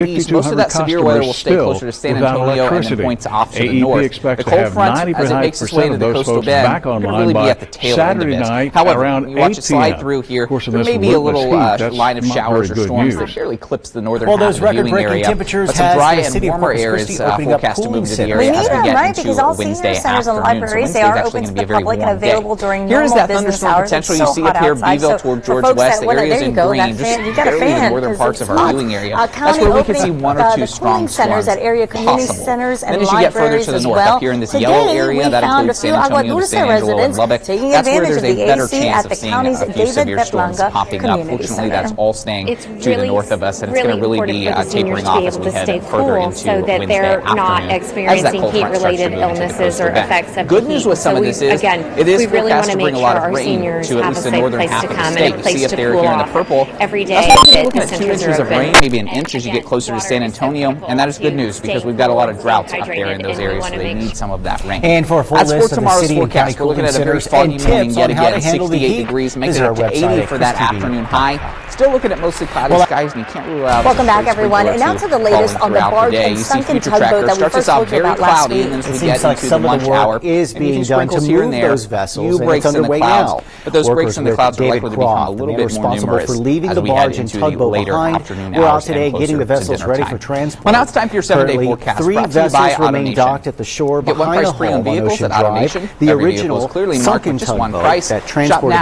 East, most of that severe weather will stay closer to San Antonio and then points off to the north. The cold front, as it makes its way into the coastal bend, could really be at the tail end of this. However, when you watch it slide through here, there may be a little line of showers or storms that barely clips the northern half of the viewing area. But some dry and warmer air is forecast to move into the area as we get into Wednesday afternoon. So Wednesday is actually going to be a very warm day. Here is that thunderstorm potential you see up here, Beeville toward George West. The area is in green, just barely in the northern parts of our viewing area. That's where we could see one or two strong storms at area community centers and then as you get further to the north, up here in this yellow area, that includes San Antonio, San Angelo, and Lubbock, that's where there's a better chance of seeing a few severe storms popping up. Fortunately, that's all staying to the north of us, and it's going to really be tapering off as we head further into so that they're not experiencing heat-related illnesses or effects of good news with some of this is it is forecast to bring a lot of rain to at least the northern half of the state. You see up there here in the purple, every day. Looking at 2 inches of rain, maybe an inch as you get closer to San Antonio, and that is good news because we've got a lot of droughts up there in those areas, so they need some of that rain. And for a full list of the city and county cooling centers and tips on how to handle the heat, 68 degrees, making it up to 80 for that afternoon high. Still looking at mostly cloudy skies, and you can't rule out. Welcome back, everyone. And now to the latest on the barge and sunken tugboat that we first told you about last week. It seems like some of the work is being done to move those vessels, and it's underway now. But those breaks in the clouds are likely to become a little bit more numerous for leaving the barge and tugboat behind. We're out today getting the vessels ready for transport. Well, now it's time for your 7-day forecast. 3 vessels remain docked at the shore behind the hull on Ocean Drive. The original sunken tugboat that transported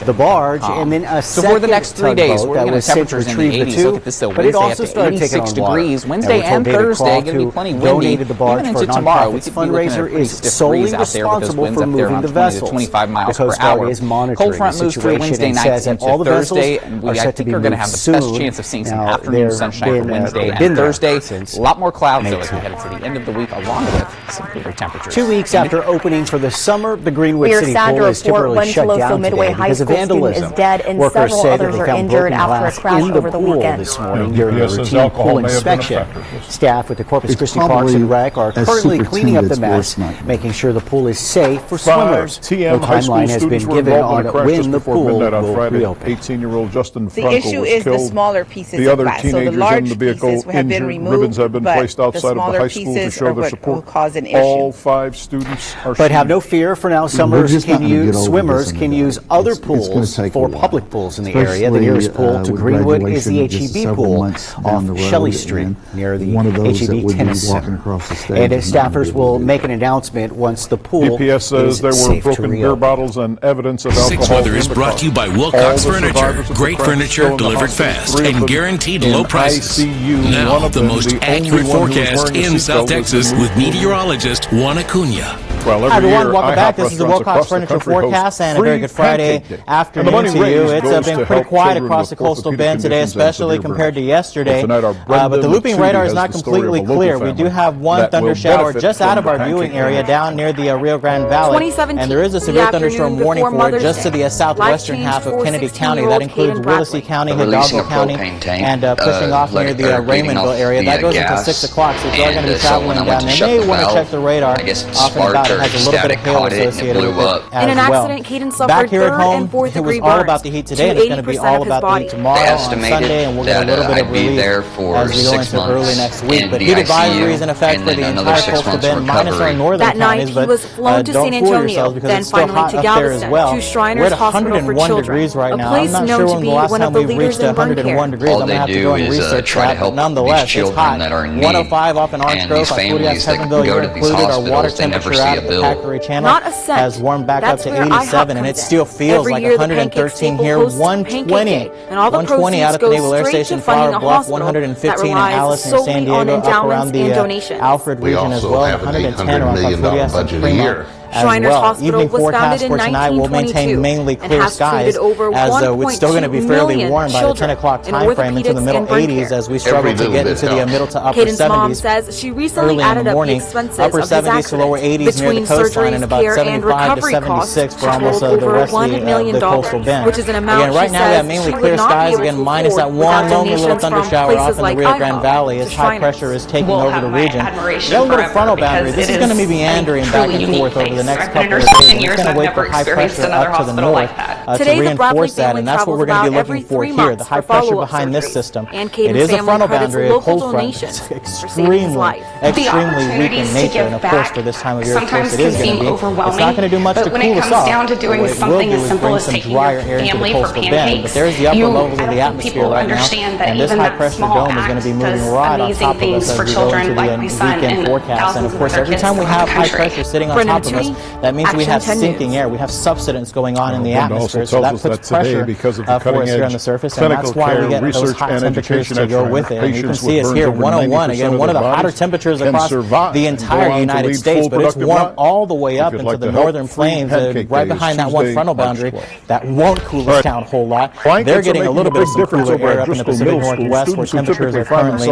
the barge, and then a second tugboat that was sent to retrieve the two, but it also started taking on water. Wednesday and Thursday going to be plenty windy. Even into tomorrow, the fundraiser is solely responsible for moving the vessels. The Coast Guard is monitoring the situation and says that all the vessels are set to be moved soon. Now, there's been Thursday. A lot more clouds though as we head to the end of the week, along with some cooler temperatures. 2 weeks after opening for the summer, the Greenwood City Pool is temporarily shut down today because of vandalism. Workers say that they found broken glass in the pool this morning during a routine pool inspection. Staff with the Corpus Christi Parks and Rec are currently cleaning up the mess, making sure the pool is safe for swimmers. No timeline has been given on when the pool will reopen. 18-year-old Justin The issue is the smaller pieces the other of glass. So the teenagers large in the vehicle pieces have been injured. removed, Ribbons have been placed outside of the high school to show their support. Cause an issue. All 5 students are But have no fear, for now swimmers can use other pools for public pools in the area. The nearest pool to Greenwood is the HEB pool off Shelley Street near the HEB Tennis Center. And staffers will make an announcement once the pool EPS says there were broken beer bottles and evidence of alcohol. 6 Weather is brought to you by Wilcox Furniture. Great furniture delivered fast and guaranteed low prices. Now, the most accurate forecast in South Texas with meteorologist Juan Acuña. Well, hi everyone, welcome back. This is the Wilcox Furniture Forecast and a very good Friday afternoon to you. It's been pretty quiet across the coastal bend today, especially compared to yesterday. But the looping radar is not completely clear. We do have one thunder shower just out of our viewing area down near the Rio Grande Valley. And there is a severe thunderstorm warning for it just to the southwestern half of Kennedy County. That includes Willacy County, Hidalgo County, and pushing off near the Raymondville area. That goes until 6 o'clock, so if you're going to be traveling down there, you may want to check the radar off and about. It has a little bit of hail associated with it as in an well. accident, Caden suffered Back here at third home, and fourth it was degree all burns about the heat today, and it's going to be all about the heat tomorrow on Sunday, and we'll get a little bit of relief as we go into early next week. But heat advisory is in effect for the entire coastal bend, minus our northern counties. But don't fool yourselves because it's still hot up there as well. We're at 101 degrees right now. I'm not sure when the last time we've reached 101 degrees. I'm going to have to go and research that. But nonetheless, it's hot. 105 off in Orange Grove, Asturias, Heavenville, you're included. Our water temperature out of the Packery Channel has warmed back up to 87, and it still feels like 113 here. 120 out at the Naval Air Station, Flower Bluff, 115 in Alice and San Diego, up around the Alfred region as well, 110 around Asturias and Fremont. Shriners Hospital Evening was forecast founded in for tonight will maintain 1922 mainly and clear has skies, treated over as it's still going to be 1.2 fairly million warm by the 10 o'clock children time in frame into the middle orthopedics and burn 80s care. as we struggle to get into the middle to upper Caden's mom 70s. says she recently Early in added the up the morning, expenses upper of 70s to lower 80s near between the coastline, and surgeries, about care, and 75 to recovery costs. 76 for She almost totaled the over rest $1 of million, the coastal bend. which is an amount Again, right she now we have says mainly she clear would not be skies. able Again, to minus that afford one without lonely little donations thunder from shower off places in the like Rio Grande IHOP Valley to as high Shriners. pressure is taking We'll over have the my region. admiration We have a little forever frontal because boundary. This it is going to be is meandering a back truly and forth unique over the the next couple of days. We're going to wait for high pressure up to the north to reinforce that, and that's what we're going to be looking for here, the high pressure behind this system. It is a frontal boundary, a cold front. It's extremely weak in nature, and of course for this time of year, of course it is going to be. It's not going to do much to cool us off. What it will do is bring some drier air into the coastal bend, but there's the upper levels of the atmosphere right now, and this high pressure dome is going to be moving right on top of us as we go into the weekend forecast. And of course, every time we have high pressure sitting on top of us, that means we have sinking air. We have subsidence going on in the atmosphere, so that puts pressure for us here on the surface, and that's why we get those hot temperatures to go with it. And you can see us here, 101, again, one of the hotter temperatures across the entire United States, but it's warm all the way up into the northern plains, right behind that one frontal boundary. That won't cool us down a whole lot. They're getting a little bit of some cooler air up in the Pacific Northwest, where temperatures are currently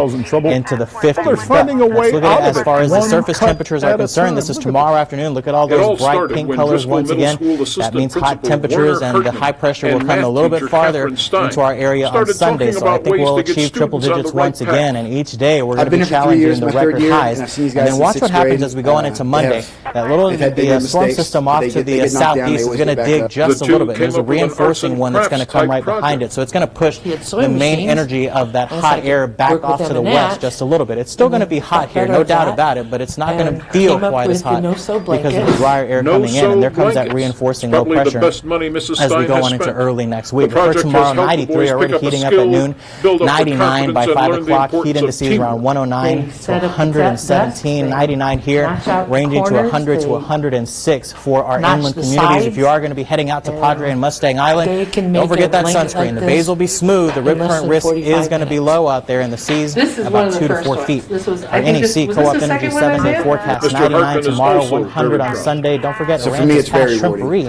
into the 50s. Let's look at it as far as the surface temperatures are concerned. This is tomorrow afternoon. Look at all those bright pink colors once again. That means hot temperatures, and the high pressure will come a little bit farther into our area on Sunday. So I think we'll achieve triple digits once again, and each day we're going to be challenging the record highs. And then watch what happens as we go on into Monday. That little the storm system off to the southeast is going to dig just a little bit. There's a reinforcing one that's going to come right behind it. So it's going to push the main energy of that hot air back off to the west just a little bit. It's still going to be hot here, no doubt about it, but it's not going to feel quite as hot because of the drier air coming in, and there comes that reinforcing low pressure as we go on into early next week. For tomorrow, 93 already heating up at noon, 99 by 5 o'clock, heat indices around 109 to 117, 99 here, ranging to 100 to 106 for our inland communities. If you are going to be heading out to Padre and Mustang Island, don't forget that sunscreen. The bays will be smooth, the rip current risk is going to be low out there, and the seas about 2 to 4 feet. Our NEC Co-op Energy 7-day forecast, 99 tomorrow, 100 on Sunday. Don't forget, Aransas Pass Shrimpery.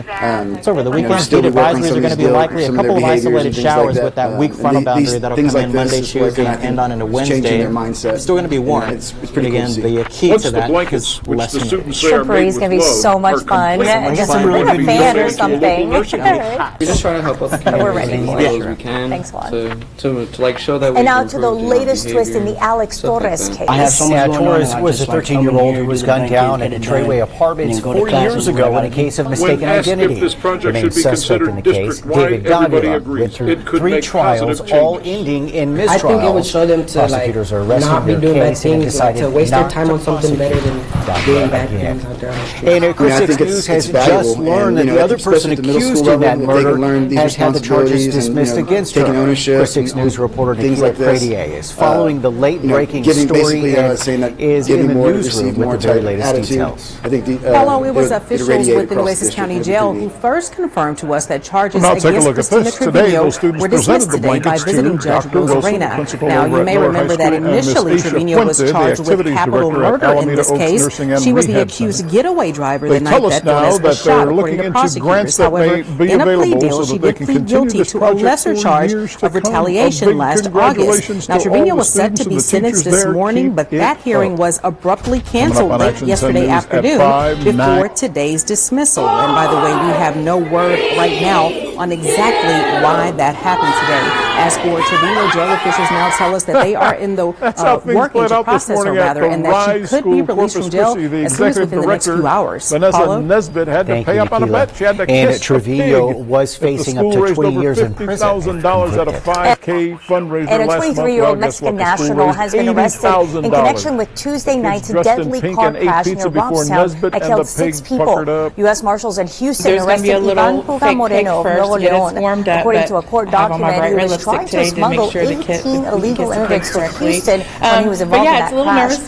It's over the weekend. Heat advisories are going to be likely. A couple of isolated showers with that weak frontal boundary that'll come in Monday, Tuesday, and end on into Wednesday. It's still going to be warm. But again, the key to that is less humidity. Shrimpery is going to be so much fun. Just bring a fan or something. We're just trying to help out the community we're ready for as we can. Thanks, Juan. To like show that we And now to the latest twist in the Alex Torres case. Torres was a 13-year-old who was gunned down at a Treyway Apartments 4 years ago in a case of mistaken identity. The main suspect in the case, David Davila, went through 3 trials, all ending in mistrials. I think it would show them to Prosecutors are not be doing bad things, to waste their time on something better than doing bad things out there. And Chris 6 News has just learned that the other person accused in that murder has had the charges dismissed against her. Chris 6 News reporter Nikia Pradier is following the late-breaking story and is in the newsroom with the very latest details. Paulo, it was officials with the Nueces County Jail who first confirmed to us that charges against Christina Trevino were dismissed today by visiting Judge Rosarena. Now, you may remember that initially Trevino was charged with capital murder in this case. She was the accused getaway driver the night that Torres was shot, according to prosecutors. However, in a plea deal, she did plead guilty to a lesser charge of retaliation last August. Now, Trevino was set to be sentenced this morning, but that hearing was abruptly canceled late yesterday afternoon before today's dismissal. And by the way, we have no word right now on exactly why that happened today. As for Trevino, jail officials now tell us that they are in the working to process her, rather, and that she could be released from jail as soon as within the next few hours. Vanessa Nesbitt had to pay up on a bet. She had to kiss Trevino was facing up to 20 years in prison. $50,000 at a 5K fundraiser and a 23-year-old Mexican national has been arrested in connection with Tuesday night's deadly car crash near Robstown that killed 6 people. U.S. Marshals in Houston arrested Ivan Puga Moreno of Nuevo Leon. According to a court document, he was trying to smuggle 18 illegal immigrants to Houston when he was involved in that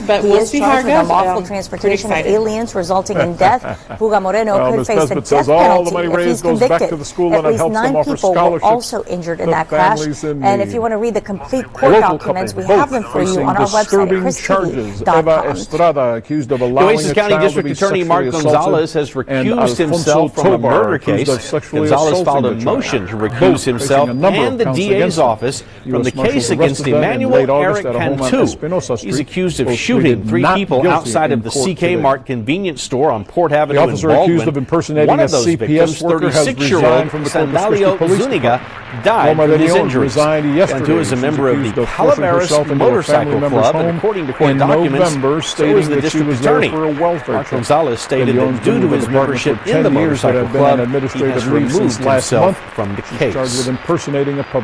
crash. He is charged with unlawful transportation of aliens resulting in death. Puga Moreno could face the death penalty if he's convicted. At least 9 people were also injured in that crash. And if you want to read the complete court documents, we have them for you on our website at christi.com. Nueces County District Attorney Mark Gonzalez has recused himself from a murder case. Gonzalez filed filed a motion to recuse himself and the DA's office from the case against Emmanuel Eric Cantu. He's accused of shooting 3 people outside of the CK Mart convenience store on Port Avenue in Baldwin. Accused of impersonating One of those victims, 36-year-old Sandalio Zuniga, died from his injuries. Cantu is a member of the Calaveras Motorcycle Club, and according to court documents, so is the district attorney. Mark Gonzalez stated that due to his membership in the motorcycle club, he has removed himself from the case.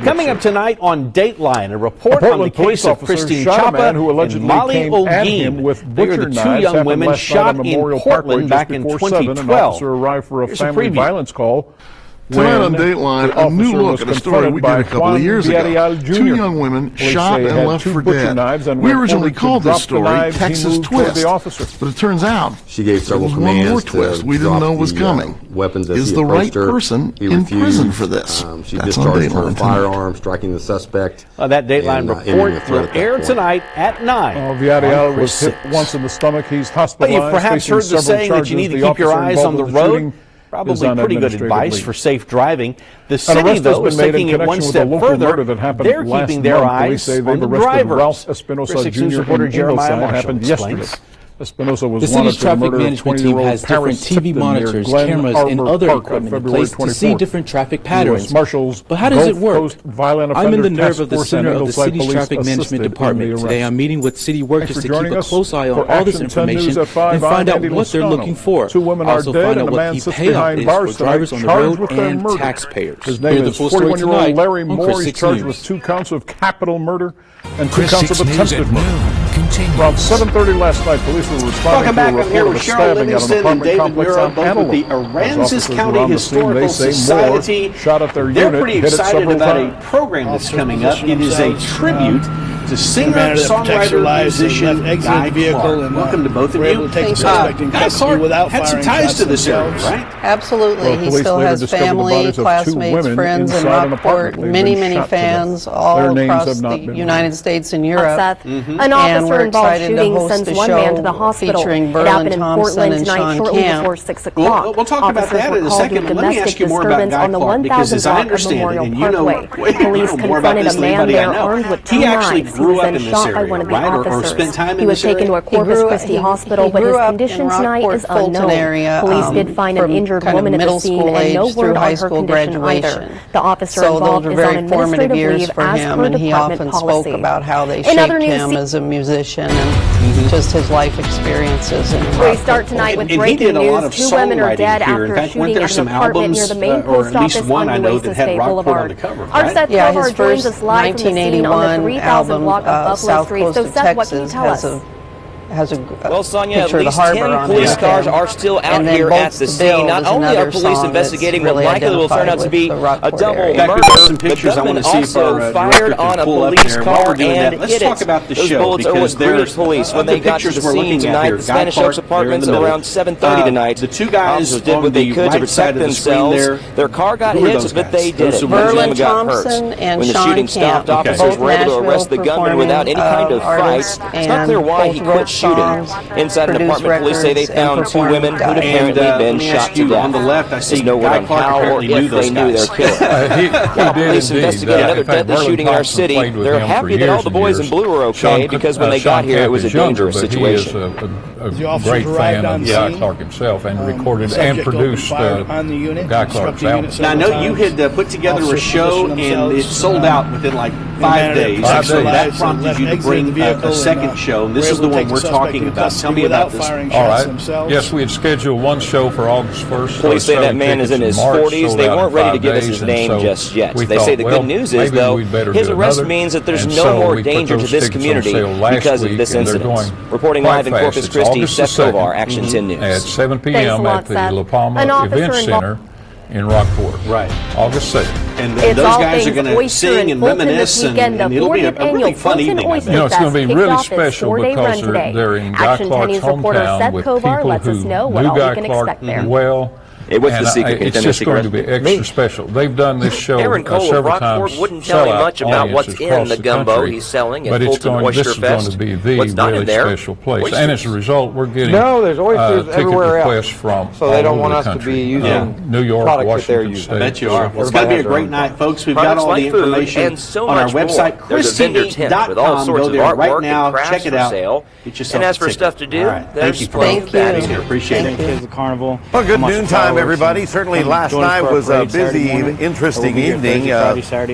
Coming up tonight on Dateline, a report on the case of Christine Chapa and Molly Olguin. They are the 2 young women shot in Portland back in 2012. Here's a preview. Tonight on Dateline, a new look at a story we did a couple of years ago. 2 young women shot and left for dead. We originally called this story Texas Twist, but it turns out she gave several one more twist we didn't know was coming. Is the right person in prison for this? She discharged her firearm, striking the suspect. That Dateline report will air tonight at 9. Viadiel was hit once in the stomach. He's hospitalized. But you've perhaps heard the saying that you need to keep your eyes on the road. Probably pretty good advice for safe driving. The city, though, is taking it one step further. They're keeping their eyes on the drivers. Chris 6 News reporter Jeremiah Marshall explains. The city's traffic management team has different TV monitors, cameras, and other equipment in place to see different traffic patterns. But how does it work? I'm in the nerve of the center of the city's traffic management department. Today I'm meeting with city workers to keep a close eye on all this information and find out what they're looking for. Also find out what the payoff is for drivers on the road and taxpayers. His name is 41-year-old Larry Moore. He's charged with 2 counts of capital murder and 2 counts of attempted murder. Around 7:30 last night, police were responding to a report of a stabbing at an apartment complex on Antelope. The Aransas County Historical Society. Shot at their unit, they're pretty excited about a program that's coming up. It is a tribute to singer, songwriter, musician Guy Clark. Welcome to both of you. Guy Clark had some ties to this area, right? Absolutely. He still has family, classmates, friends in Rockport, many fans all across the United States and Europe. An officer involved shooting sends one man to the hospital. It happened in Portland tonight shortly before 6 o'clock. We'll talk about that in a second, but let me ask you more about Guy Clark, because as I understand it, and you know police more about confronted this a than man anybody I there know, armed with 2 he actually knives. grew up in He this was then shot by area, one of the right? Or officers. spent time in He was this area? taken to a Corpus Christi hospital, but his condition tonight is unknown. Police did find an injured woman at the scene and no word on her condition either. The officer involved is on administrative leave as per department policy. About how they shaped him as a musician and just his life experiences. We start tonight with breaking news. 2 women are dead after a shooting at an apartment near the main post office on Oasis Bay Boulevard. Our Seth Kovar joins us live from the scene on the 3000 block of Buffalo Street. So Seth, what can you tell us? Well, Sonia, at least 10 police cars are still out here at the scene. Not only are police investigating what likely will turn out to be a double murder, the gunman also fired on a police car and hit it. Those bullets are what greeted police when they got to the scene tonight. The Spanish Oaks Apartments at around 7:30 tonight. The 2 guys did what they could to protect themselves. Their car got hit, but they did it. Merlin Thompson and Sean Camp, officers were able to arrest the gunman without any kind of fight. It's not clear why he quit shooting. Inside an apartment, police say they found 2 women who'd apparently been shot to death. On the left, I see no word on how or if they knew their killer. Police investigate another deadly shooting in our city. They're happy that all the boys in blue are okay, because when they got here, it was a dangerous situation. He is a great fan of Guy Clark himself and recorded and produced Guy Clark's album. Now, I know you had put together a show and it sold out within like 5 days. So that prompted you to bring a second show. And this is the one we're talking about. Tell me about this. All right. Yes, we had scheduled one show for August 1st. Police say that man is in his 40s. They weren't ready to give us his name just yet. They say the good news is, though, his arrest means that there's no more danger to this community because of this incident. Reporting live in Corpus Christi, Seth Kovar, Action 10 News. At 7 p.m. at the La Palma Event Center in Rockport. Right. August 2nd. And those guys are going to sing and reminisce, and it'll be a really fun evening. You know, it's going to be really special because they're in Guy Clark's hometown with people who knew Guy Clark well What's the secret? It's just going to be extra special. They've done this show Aaron Cole several of Rockport times. wouldn't tell me much about what's in the gumbo he's selling at Fulton Oyster Fest. This is going to be the really special place. Oysters. And as a result, we're getting there's oysters ticket everywhere requests else. from So they don't all want over the us to country. be using New York, Washington State. I bet you are. Well, it's going to be a great night, folks. We've got all the information on our website, christi.com. Go there right now. Check it out. Get yourself and as for stuff to do, thank you for that. Appreciate it. The carnival. Well, good noontime, everybody. Certainly last night was a busy, interesting evening.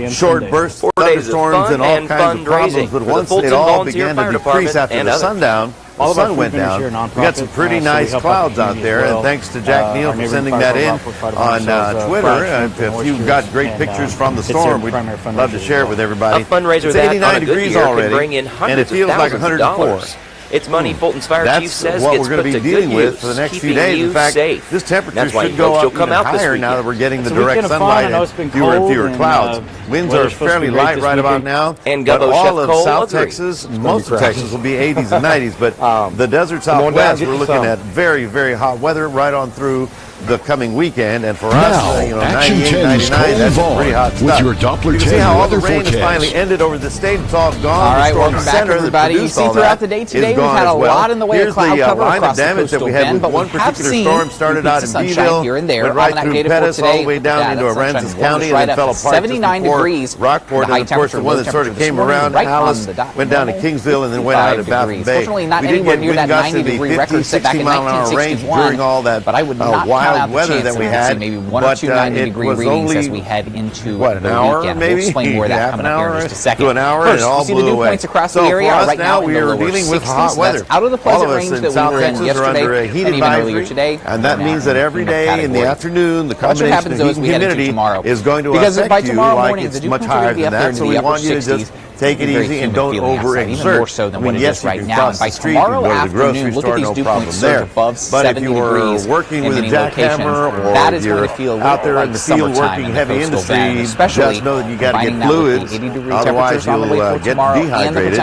Short bursts, thunderstorms, and all kinds of problems. But once it all began to decrease after the sundown, the sun went down. We got some pretty nice clouds out there, and thanks to Jack Neal for sending that in on Twitter. If you've got great pictures from the storm, we'd love to share it with everybody. It's 89 degrees already, and it feels like 104. It's money Fulton's fire chief says what we're going to be dealing with for the next few days. In fact, this temperature should go up even higher now that we're getting the direct sunlight and fewer and fewer clouds. Winds are fairly light right about now, but all of South Texas, most of Texas will be 80s and 90s, but the desert Southwest, we're looking at very, very hot weather right on through the coming weekend, and for us, 98, 99, that's pretty hot stuff. With your Doppler you can see how all the rain has finally ended over the state. It's all gone. All right, welcome back, everybody. You see throughout the day today, we've had a lot in the way of cloud cover across the coastal bend, but we have seen storm started out in Beeville, here and there. went right through Pettis all the way down into Aransas County, and then fell apart 79 degrees. Rockport, and of course the one that sort of came around Alice, went down to Kingsville, and then went out of Baffin Bay. Fortunately, not anywhere near that 90-degree record set back in 1961, during all that but I would not wild weather that we had, maybe one or two 90-degree readings as we head into the weekend. We'll explain more of that coming up here in just a second. To an hour, First, and it all see the dew points across the area right now we are dealing with hot weather. Out of the pleasant range that we were in yesterday a heat and even earlier today. And that means that every day in the afternoon, the combination of heat and humidity is going to affect you like it's much higher than that. So we want you to just take it easy and don't overexert. I mean, yes, you can cross the street and go to the grocery store, no problem there. But if you are working with a jackhammer or you're out there in the field working heavy industry, just know that you got to get fluids, otherwise you'll get dehydrated.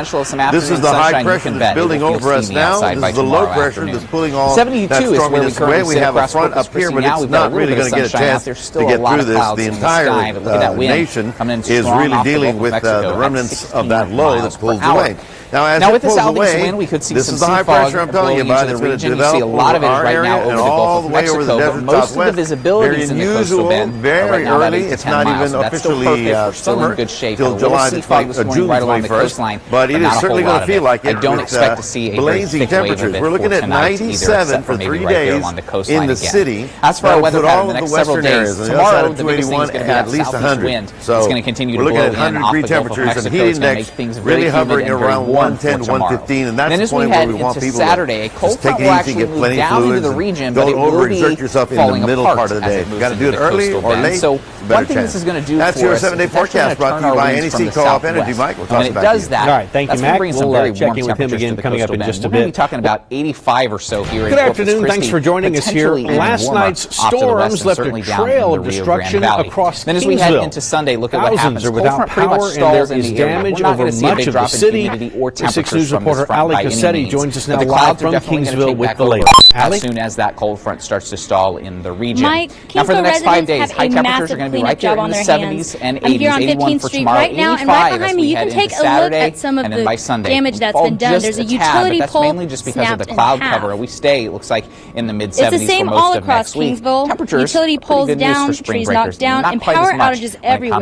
This is the high pressure that's building over us now. This is the low pressure that's pulling all that storminess away. We have a front up here, but it's not really going to get a chance to get through this. The entire nation is really dealing with the remnants of that low that pulls away. Now, with this southeast wind, we could see some sea fog blowing into the region. You see a lot of it right now over the Gulf of Mexico, but most of the visibility is in the coastal bend. Very early. It's not even officially summer till July the 21st. But it is certainly going to feel like it. I don't expect to see a blazing temperatures. We're looking at 97 for 3 days in the city. As for our weather pattern, the next several days, tomorrow the biggest thing is going to be that southeast wind. It's going to continue to blow in off the Gulf of Mexico. It's going to make things really humid and very warm. 110 to 115, and that's the point where we want people Saturday, to just take it easy, get plenty of fluids, and don't overexert yourself in the middle part of the day. You got to do it early or late. So one thing this is going to do that's your 7-day forecast brought to you by NEC Co-op Energy. Mike, we'll talk about does that. All right, thank you, Mac. We'll check in with him again coming up in just a bit. We'll be talking about 85 or so here. Good afternoon. Thanks for joining us here. Last night's storms left a trail of destruction across Kingsville. Then as we head into Sunday, look at what happens. Thousands are without power, and there is damage over much of the city. 6 News reporter Ali Cassetti joins us now live from Kingsville with the latest. As soon as that cold front starts to stall in the region. Mike, now for the next 5 days, high temperatures are going to be right there in the 70s and 80s. I'm here on 15th Street right now, and right behind me, you can take a look at some of the damage that's been done. There's a utility pole mainly just because of the cloud cover. We stay, it looks like, in the mid-70s It's the same all across Kingsville. Utility poles down, trees knocked down, and power outages everywhere.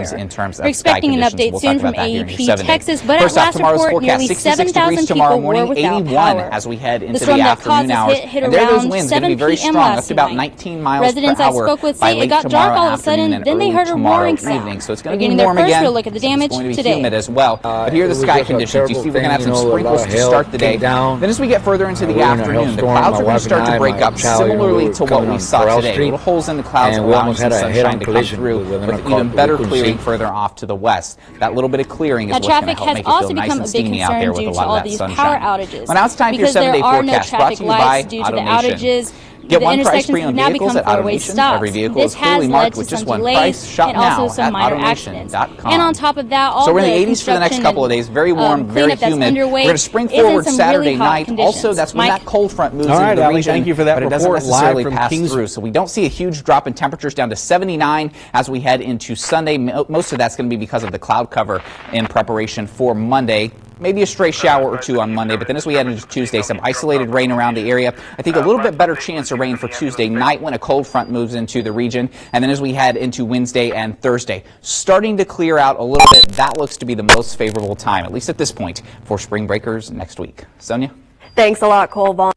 We're expecting an update soon from AEP Texas, but at last report, nearly 7,000 people were without power. As we head into the afternoon hours. And there those winds going to be very strong, up to about 19 miles Residents per hour. I spoke with say it got dark all of a sudden, then they heard a roaring sound. So it's going to be warm again. Look at the damage it's going to be today. humid as well. But here are the sky conditions. You see we're going to have some sprinkles to start the day. Then as we get further into the afternoon, the clouds are going to start to break up similarly to what we saw today. Little holes in the clouds allowing some sunshine to come through with even better clearing further off to the west. That little bit of clearing is what's going to help make it feel nice and steamy out there with a lot of that sunshine. Outages. Well, now it's time for your 7-day forecast brought to you by due to the outages. The intersections have now become four-way stops. This has led to some delays and also some minor accidents. And on top of that, all so we're in the the 80s for the next couple of days. Very warm, very humid. We're going to spring forward Saturday night. Also, that's when that cold front moves into the region. Thank you for that but it doesn't necessarily pass through. So we don't see a huge drop in temperatures down to 79 as we head into Sunday. Most of that's going to be because of the cloud cover in preparation for Monday. Maybe a stray shower or two on Monday, but then as we head into Tuesday, some isolated rain around the area. I think a little bit better chance of rain for Tuesday night when a cold front moves into the region. And then as we head into Wednesday and Thursday, starting to clear out a little bit. That looks to be the most favorable time, at least at this point, for spring breakers next week. Sonia? Thanks a lot, Cole Vaughn.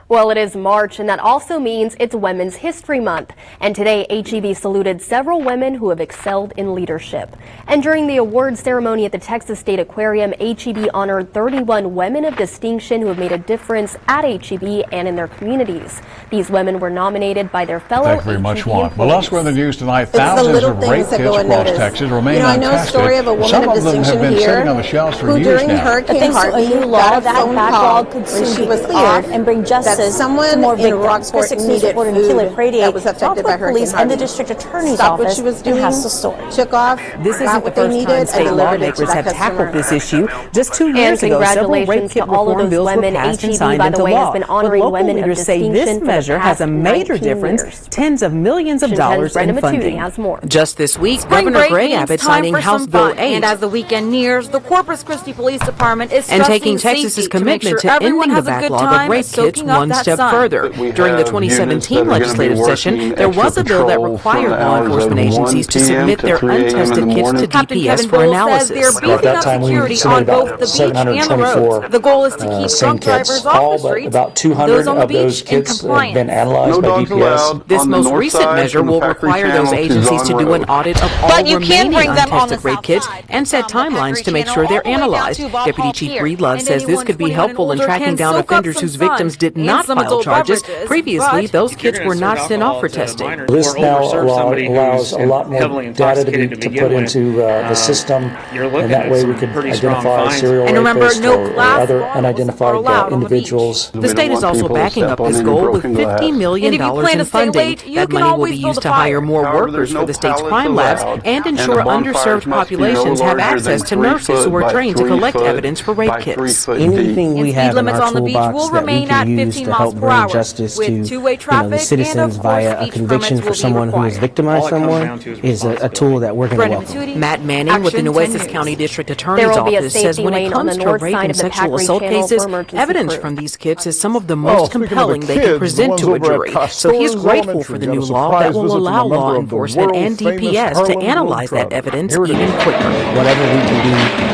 Well, it is March, and that also means it's Women's History Month. And today, HEB saluted several women who have excelled in leadership. And during the awards ceremony at the Texas State Aquarium, HEB honored 31 women of distinction who have made a difference at HEB and in their communities. These women were nominated by their fellow Thank you very much, Juan. Well, elsewhere in the news tonight, thousands of rape kits across Texas remain untested. I know a story of a woman of distinction here who during Hurricane Harvey a new law that backlog could soon be cleared and bring justice someone to more in victims. Rockport needed food that was affected by Hurricane Police and the district attorney's office what she was doing, has the story. Took off. This isn't the first time state lawmakers have tackled this issue. Just 2 years ago, several rape kit reform bills were passed and signed into law. But local leaders say this measure has a major difference, tens of millions of dollars in funding. Just this week, Governor Greg Abbott signing House Bill 8. And as the weekend nears, the Corpus Christi Police Department is and taking Texas's commitment to ending the backlog of rape kits one step further. During the 2017 legislative session, there was a bill that required law enforcement agencies to submit their untested kits to DPS for analysis. They're beefing up security on both the beach and the roads. The goal is to keep drunk drivers off the streets. About 200 of those kits have been analyzed by DPS. This most recent measure will require those agencies to do an audit of all remaining untested rape kits and set timelines to make sure they're analyzed. Deputy Chief Breedlove says this could be helpful in tracking down offenders whose victims did not file charges. Previously, those kits were not sent off for testing. This now allows a lot more data to put into the system, and that way we could identify serial rapists or other unidentified individuals. The state is also backing up this goal with $50 million in funding. That money will be used to hire more workers for the state's crime labs and ensure underserved populations have access to nurses who are trained to collect evidence for rape kits. Anything we have in our toolbox that we can use to help bring justice to the citizens via a conviction for someone who has victimized someone is a tool that we're going to welcome. Matt Manning with the Nueces County District Attorney's Office says when it comes to rape and sexual assault cases, evidence from these kits is some of the most compelling they can present to a jury. So he's grateful for the new law that will allow law enforcement and DPS to analyze that evidence even quicker. Whatever we can do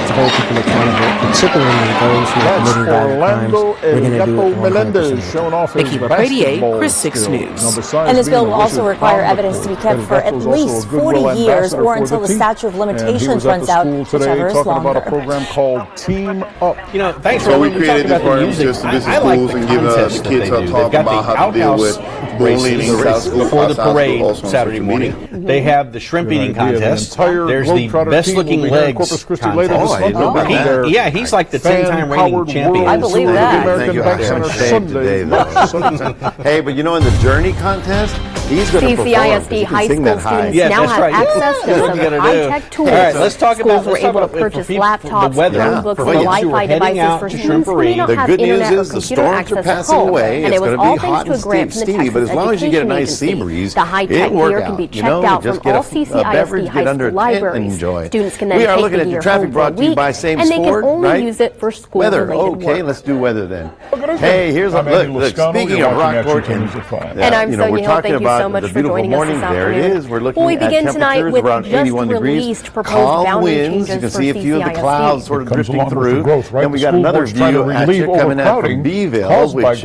to hold people accountable, particularly those who are committing violent crimes, we're going to do it 100%. Vicki Pradier, Chris 6 News. And this bill will also require evidence to be kept for at least 40 years or until the statute of limitations runs out, whichever is longer. About a program called Team Up. Thanks for we created this program just to visit schools and give the kids a talk about how to deal with bullying before the parade Saturday morning. They have the shrimp eating contest. There's the best looking legs contest. Yeah, he's like the 10-time reigning champion. I believe that. Hey, but in the Journey contest, he's going to perform. CCISD high school students now have access to some high-tech tools. All right, let's talk about schools were able to purchase laptops, Chromebooks, and Wi-Fi devices for students who may not have internet or computer access at home. And it was all thanks to a grant from the Texas Education Agency. The high-tech gear can be checked out from all CCISD high school libraries. Students can then take the gear home for a week, and they can only use it for school-related work. Okay, let's do weather then. Hey, here's a look. Speaking of Rockport, and I'm Sonia Hill. Thank you so much for joining us this afternoon. There it is. We're looking at temperatures with around 81 degrees. Calm winds. You can see a few of the clouds sort of drifting through. And we got another view actually coming out from Beeville, which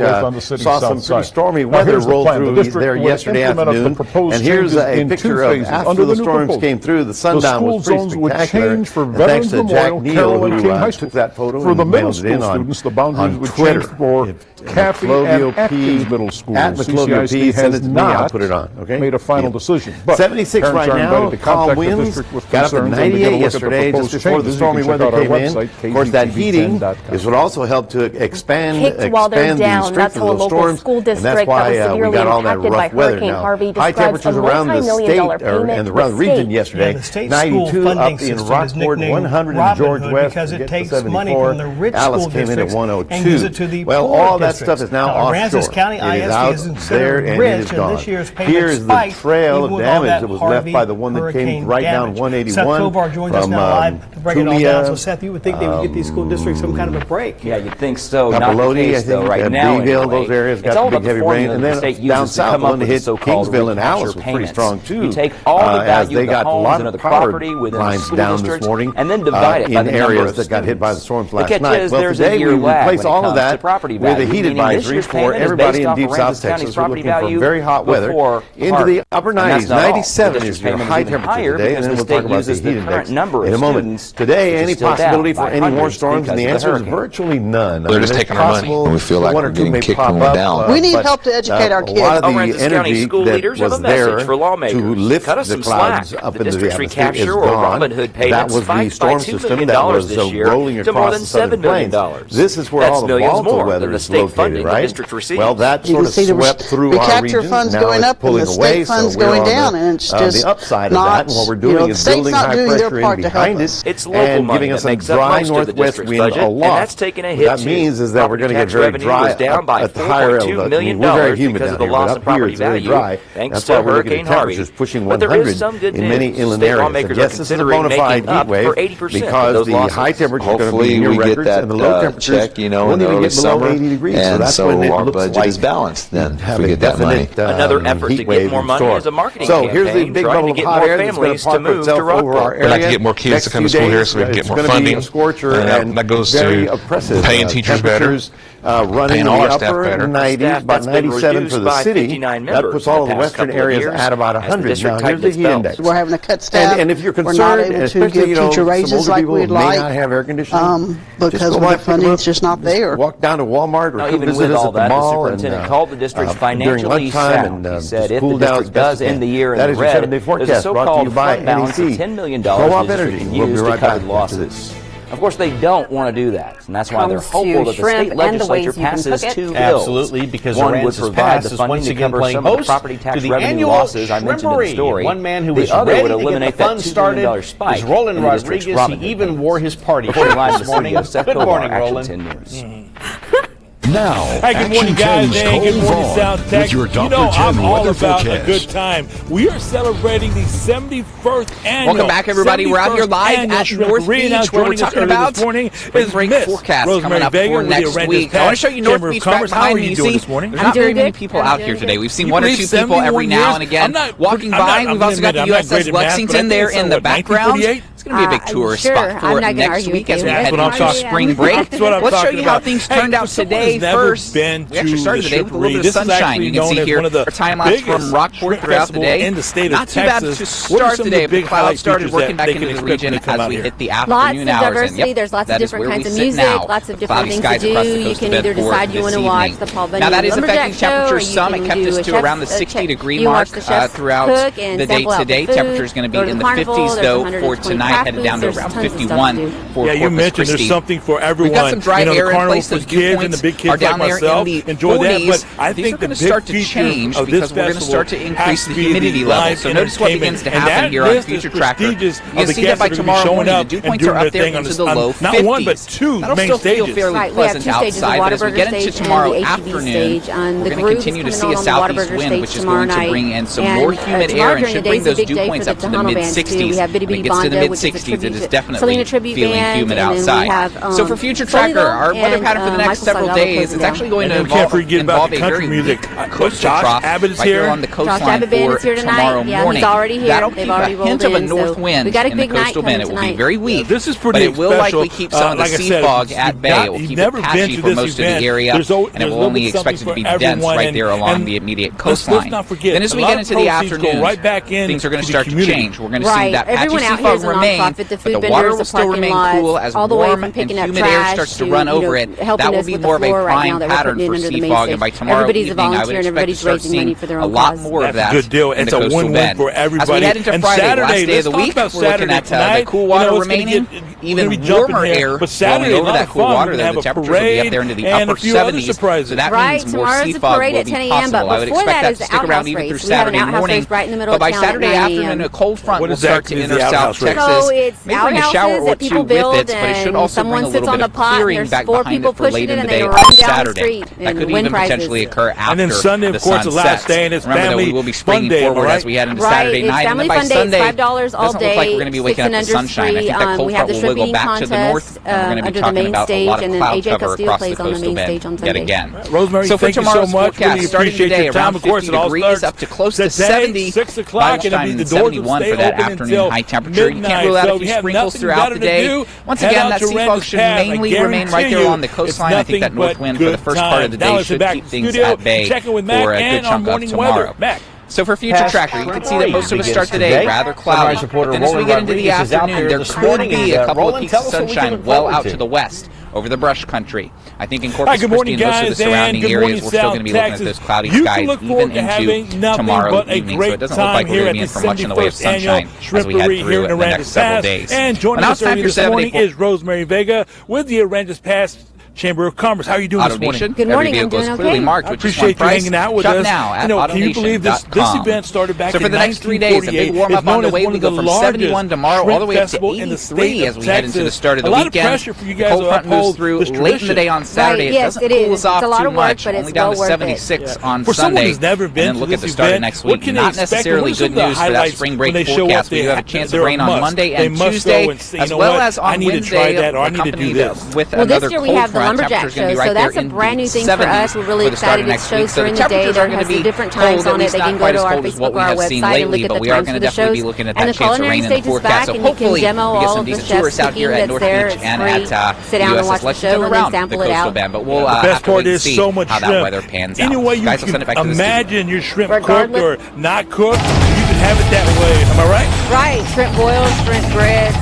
saw some pretty stormy weather roll through there yesterday afternoon. And here's a picture of after the storms came through, the sundown was pretty spectacular. And thanks to Jack Neal, who took that photo and mailed it in on Twitter. Kathy and Atkins Middle Schools. At McClovio P, send it to me. I'll put put it on. Okay, made a final decision. But 76 right now. Calm winds. Got up at 98 yesterday, just before the stormy weather came in. Of course, that heating is what also helped to expand the strength of those storms, and that's why we got all that rough weather now. High temperatures around the state and around the region yesterday. 92 up in Rockport, 100 in George West, because it takes money from the rich Alice school came in at districts 102. and use it to the well, poor all that districts. stuff is now offshore. Aransas County it is ISD out is there considered and rich, it is and gone. this year's payment Here's the spiked, trail even of with all damage that was left by the one that came right down 181 Seth Kovar joins us from now live to break it all down. So Seth, you would think they would get these school districts some kind of a break. Yeah, you'd think so. Papaloti, I think, right now, Beeville, those areas got the big heavy rain, and then down south, one that hit Kingsville and Alice was pretty strong too. You take all the value of the homes and of the property within the lines school down districts this morning, and then divide it by in the number areas of that got hit by the storms last night. Well, today we replace all of that with a heat advisory for everybody in deep South Texas. We're looking for very hot weather into the upper 90s. 97 is your high temperature today, and then we'll talk about the heat index in a moment. Today, any possibility for any more storms, and the answer is virtually none. They're just taking our money, and we feel like we're getting kicked when we're down. We need help to educate our kids. A lot of the energy that was there to lift the clouds up into the atmosphere is gone. That was the storm system that was rolling across the southern plains. This is where all the volatile weather is located, right? Well, that sort of swept through our region. Now it's pulling away, so we're on the upside of that. And what we're doing is building high pressure in behind it and giving us a dry northwest wind a lot. What that means is that we're going to get very dry at the higher elevation. I mean, we're very humid down here, but up here it's very dry. That's why we're looking at temperatures pushing 100 in many inland areas. And yes, this is a bona fide heat wave because the high temperature is going to be near records and the low temperatures won't even get below 80 degrees. So that's when it looks like is balanced. Then we get that money. Another effort to get more money is a marketing campaign. So here's the big bubble of hot air that's going to park itself over our area. We'd like to get more kids to come to school here so we can get more funding. And that goes to paying teachers better. Running in the upper 90s, about 97 for the city. That puts all of the western areas at about 100. Now, here's the heat index. We're having to cut staff. And if you're concerned, we're not able to give teacher raises like we'd like. May not have air conditioning. Because the funding's just not there. Walk down to Walmart or come visit us at the mall. The superintendent called the district's financially sound. He said if the district does end the year in the red, there's a so-called fund balance of $10 million the district can use to cover losses. Of course, they don't want to do that, and that's why they're hopeful that the state legislature passes two bills. Absolutely, because one would provide the funding to cover some of the property tax revenue losses I mentioned in the story. One man who was ready to get the fund started is Roland Rodriguez. He even wore his party shirt this morning. Good morning, Roland. Now, hey, good morning, guys. Hey, good morning, South Texas. You know, I'm all about a good time. We are celebrating the 71st annual. Welcome back, everybody. We're out here live at North Beach, where we're talking about spring break forecast coming up for next week. I want to show you North Beach right behind me. You see, there's not very many people out here today. We've seen one or two people every now and again walking by. We've also got the USS Lexington there in the background. It's going to be a big tourist spot for next week as we head into spring break. Let's show you how things turned out today first. We actually started the day with a little bit of sunshine. You can see here our time lapse from Rockport throughout the day. Not too bad to start the day, but clouds started working back into the region as we hit the afternoon hours. Lots of diversity. There's lots of different kinds of music, lots of different things to do. You can either decide you want to watch the Paul Bunyan Lumberjack Show, or you can do a around the 60-degree mark throughout the day today. Temperature is going to be in the 50s, though, for tonight, headed down to around 51 for you mentioned there's something for everyone. We've got some dry air in place. Those dew and the big points are down there in the 40s. But I These think are going to start to change because we're going to start to increase the humidity level. So notice what begins to happen here on Future Tracker. You can see that by tomorrow morning, the dew points are up there into the low 50s. Not one, but two main stages. That'll still feel fairly pleasant outside, but as we get into tomorrow afternoon, we're going to continue to see a southeast wind, which is going to bring in some more humid air and should bring those dew points up to the mid-60s. When it gets to the mid-60s, it is definitely feeling humid outside. So for Future Tracker, our weather pattern for the next several days is actually going to involve a very coastal trough right here on the coastline for tomorrow morning. That'll keep a hint of a north wind in the coastal bend. It will be very weak, but it will likely keep some of the sea fog at bay. It will keep it patchy for most of the area, and it will only expect it to be dense right there along the immediate coastline. Then as we get into the afternoon, things are going to start to change. We're going to see that patchy sea fog remain, remain, but the water will still remain cool as warm and humid air starts to run over it. That will be more of a prime pattern for sea fog, and by tomorrow evening, I would expect to start seeing a lot more of that. That's a good deal. It's a win-win for everybody. As we head into Friday, last day of the week, we're looking at the cool water remaining, even warmer air blowing over that cool water. The temperatures will be up there into the upper 70s, so that means more sea fog will be possible. I would expect that to stick around even through Saturday morning, but by Saturday afternoon, a cold front will start to enter South Texas. May bring a shower or two with it, but it should also bring a little bit of clearing back behind it for late in the day on Saturday. That could even potentially occur after. And then Sunday, of course, the last day, and it's Remember that we will be springing forward as we head into Saturday night. And then by Sunday, it doesn't look like we're going to be waking up to sunshine. I think that cold front will wiggle back to the north, and we're going to be talking about a lot of cloud cover across the coastal bend yet again. Rosemary, so for tomorrow's forecast, starting today around 50 degrees up to close to 70. 6 o'clock, and it'll be the 71 for that afternoon high temperature. You can't rule out a few sprinkles throughout the day. Once again, that sea fog should mainly remain right there along the coastline. I think that north wind for the first part of the day should keep things at bay for a good chunk of tomorrow. So for future tracker, you can see that most of us start the day rather cloudy. But then as we get into the afternoon, there could be a couple of peaks of sunshine well out to the west over the brush country. I think in Corpus Christi and most of the surrounding areas, we're still going to be looking at those cloudy skies even into tomorrow evening. So it doesn't look like we're going to be in for much in the way of sunshine as we head through the next several days. And joining us early this morning is Rosemary Vega with the Aransas Pass Chamber of Commerce. How are you doing this morning? Good morning. I'm doing okay. I appreciate you hanging out with us. Now at can you believe this event started back in 1948? So for the next 3 days, a big warm up on the way. We go from 71 tomorrow all the way up to 83 as we head into the start of the weekend. A lot of pressure for you guys to uphold moves through late in the day on Saturday. It doesn't cool us off too much. Only down to 76 on Sunday. And then look at the start of next week. Not necessarily good news for that spring break forecast. We do have a chance of rain on Monday and Tuesday, as well as on Wednesday, accompanied with another cold front. Temperatures going to be right so that's a brand new thing for us. We're really excited. It shows during the day. There has some different times on it. They can go to our Facebook or our website and look at the times for the shows. And the culinary stage is back, and you can demo all of the chefs cooking that's there. It's free. Sit down and watch the show and then sample it out. But we'll the best part is so much shrimp. Any way you can imagine your shrimp cooked or not cooked, you can have it that way. Am I right? Right. Shrimp boils, shrimp grits.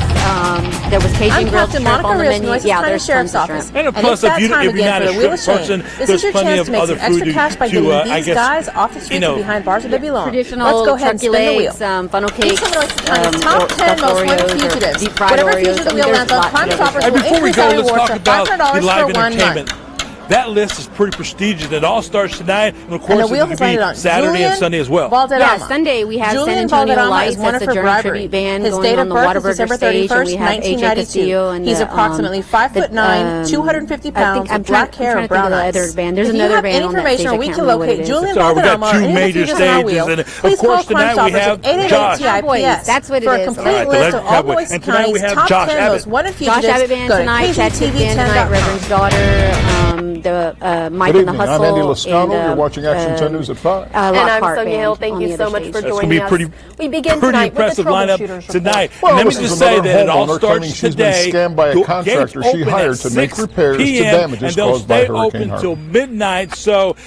There was Cajun grilled shrimp on the menu. Yeah, there's tons of shrimp. And plus, if you're not a shrimp person, there's plenty of other food to, I guess, guys off the street behind bars where they belong. Traditional Let's go ahead and spin the wheel. Funnel cakes, top 10 most wanted fugitives. Whatever fugitive the wheel lands on, Crime Stoppers will increase their rewards to $500 for 1 month. That list is pretty prestigious. It all starts tonight, and of course, it's going to be Saturday and Sunday as well. Yeah, Sunday we have San Antonio Lights. That's the Journey Tribute Band going on the Whataburger stage, and we have AJ Castillo. And he's approximately 5'9", 250 pounds, with black hair and brown eyes. There's another band on that stage. If you have any information, we can locate Julian Valderrama. We got 2 major stages, and of course tonight we have Josh. That's what it is. For a complete list of all Boise County's top 10 most wanted fugitives, Josh Abbott Band tonight, Chad Pitt Band tonight, Reverend's Daughter. The Mike and the Hustle. I'm Andy Lascano. You're watching Action 10 News at 5. And I'm Sonia Hill. Thank you so much for joining us. We begin tonight with the troubleshooters tonight. And let me just say that it all starts she's been scammed by a contractor she hired to make repairs to damages caused by Hurricane Harvey. Until midnight. So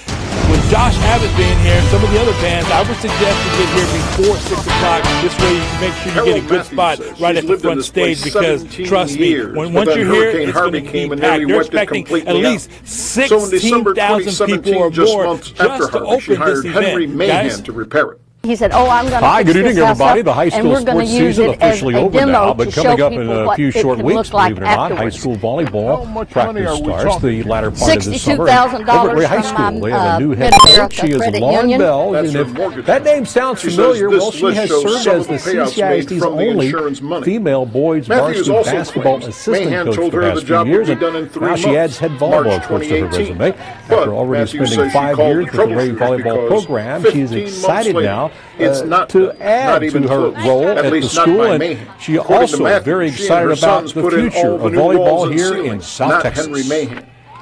with Josh Abbott being here and some of the other bands, I would suggest you get here before 6 o'clock. This way you can make sure you get a good spot right at the front stage, because trust me, once you're here, it's going to be packed. They're expecting at least 16,000 people or more just to open this event. Guys, to repair it. He said, I'm going to Hi, good evening, everybody. The high school sports season officially over now, but coming up in a few short weeks, believe it or not, high school volleyball practice starts the latter part of the summer. Over at Ray High School, they have a new head coach. She is Lauren Bell, and if that name sounds familiar, well, she has served as the CCISD's only female boys varsity basketball assistant coach for the past few years, and now she adds head volleyball coach to her resume. After already spending 5 years with the Ray volleyball program, she is excited now to add to her role at the school, and she also very excited about the future of volleyball here in South Texas.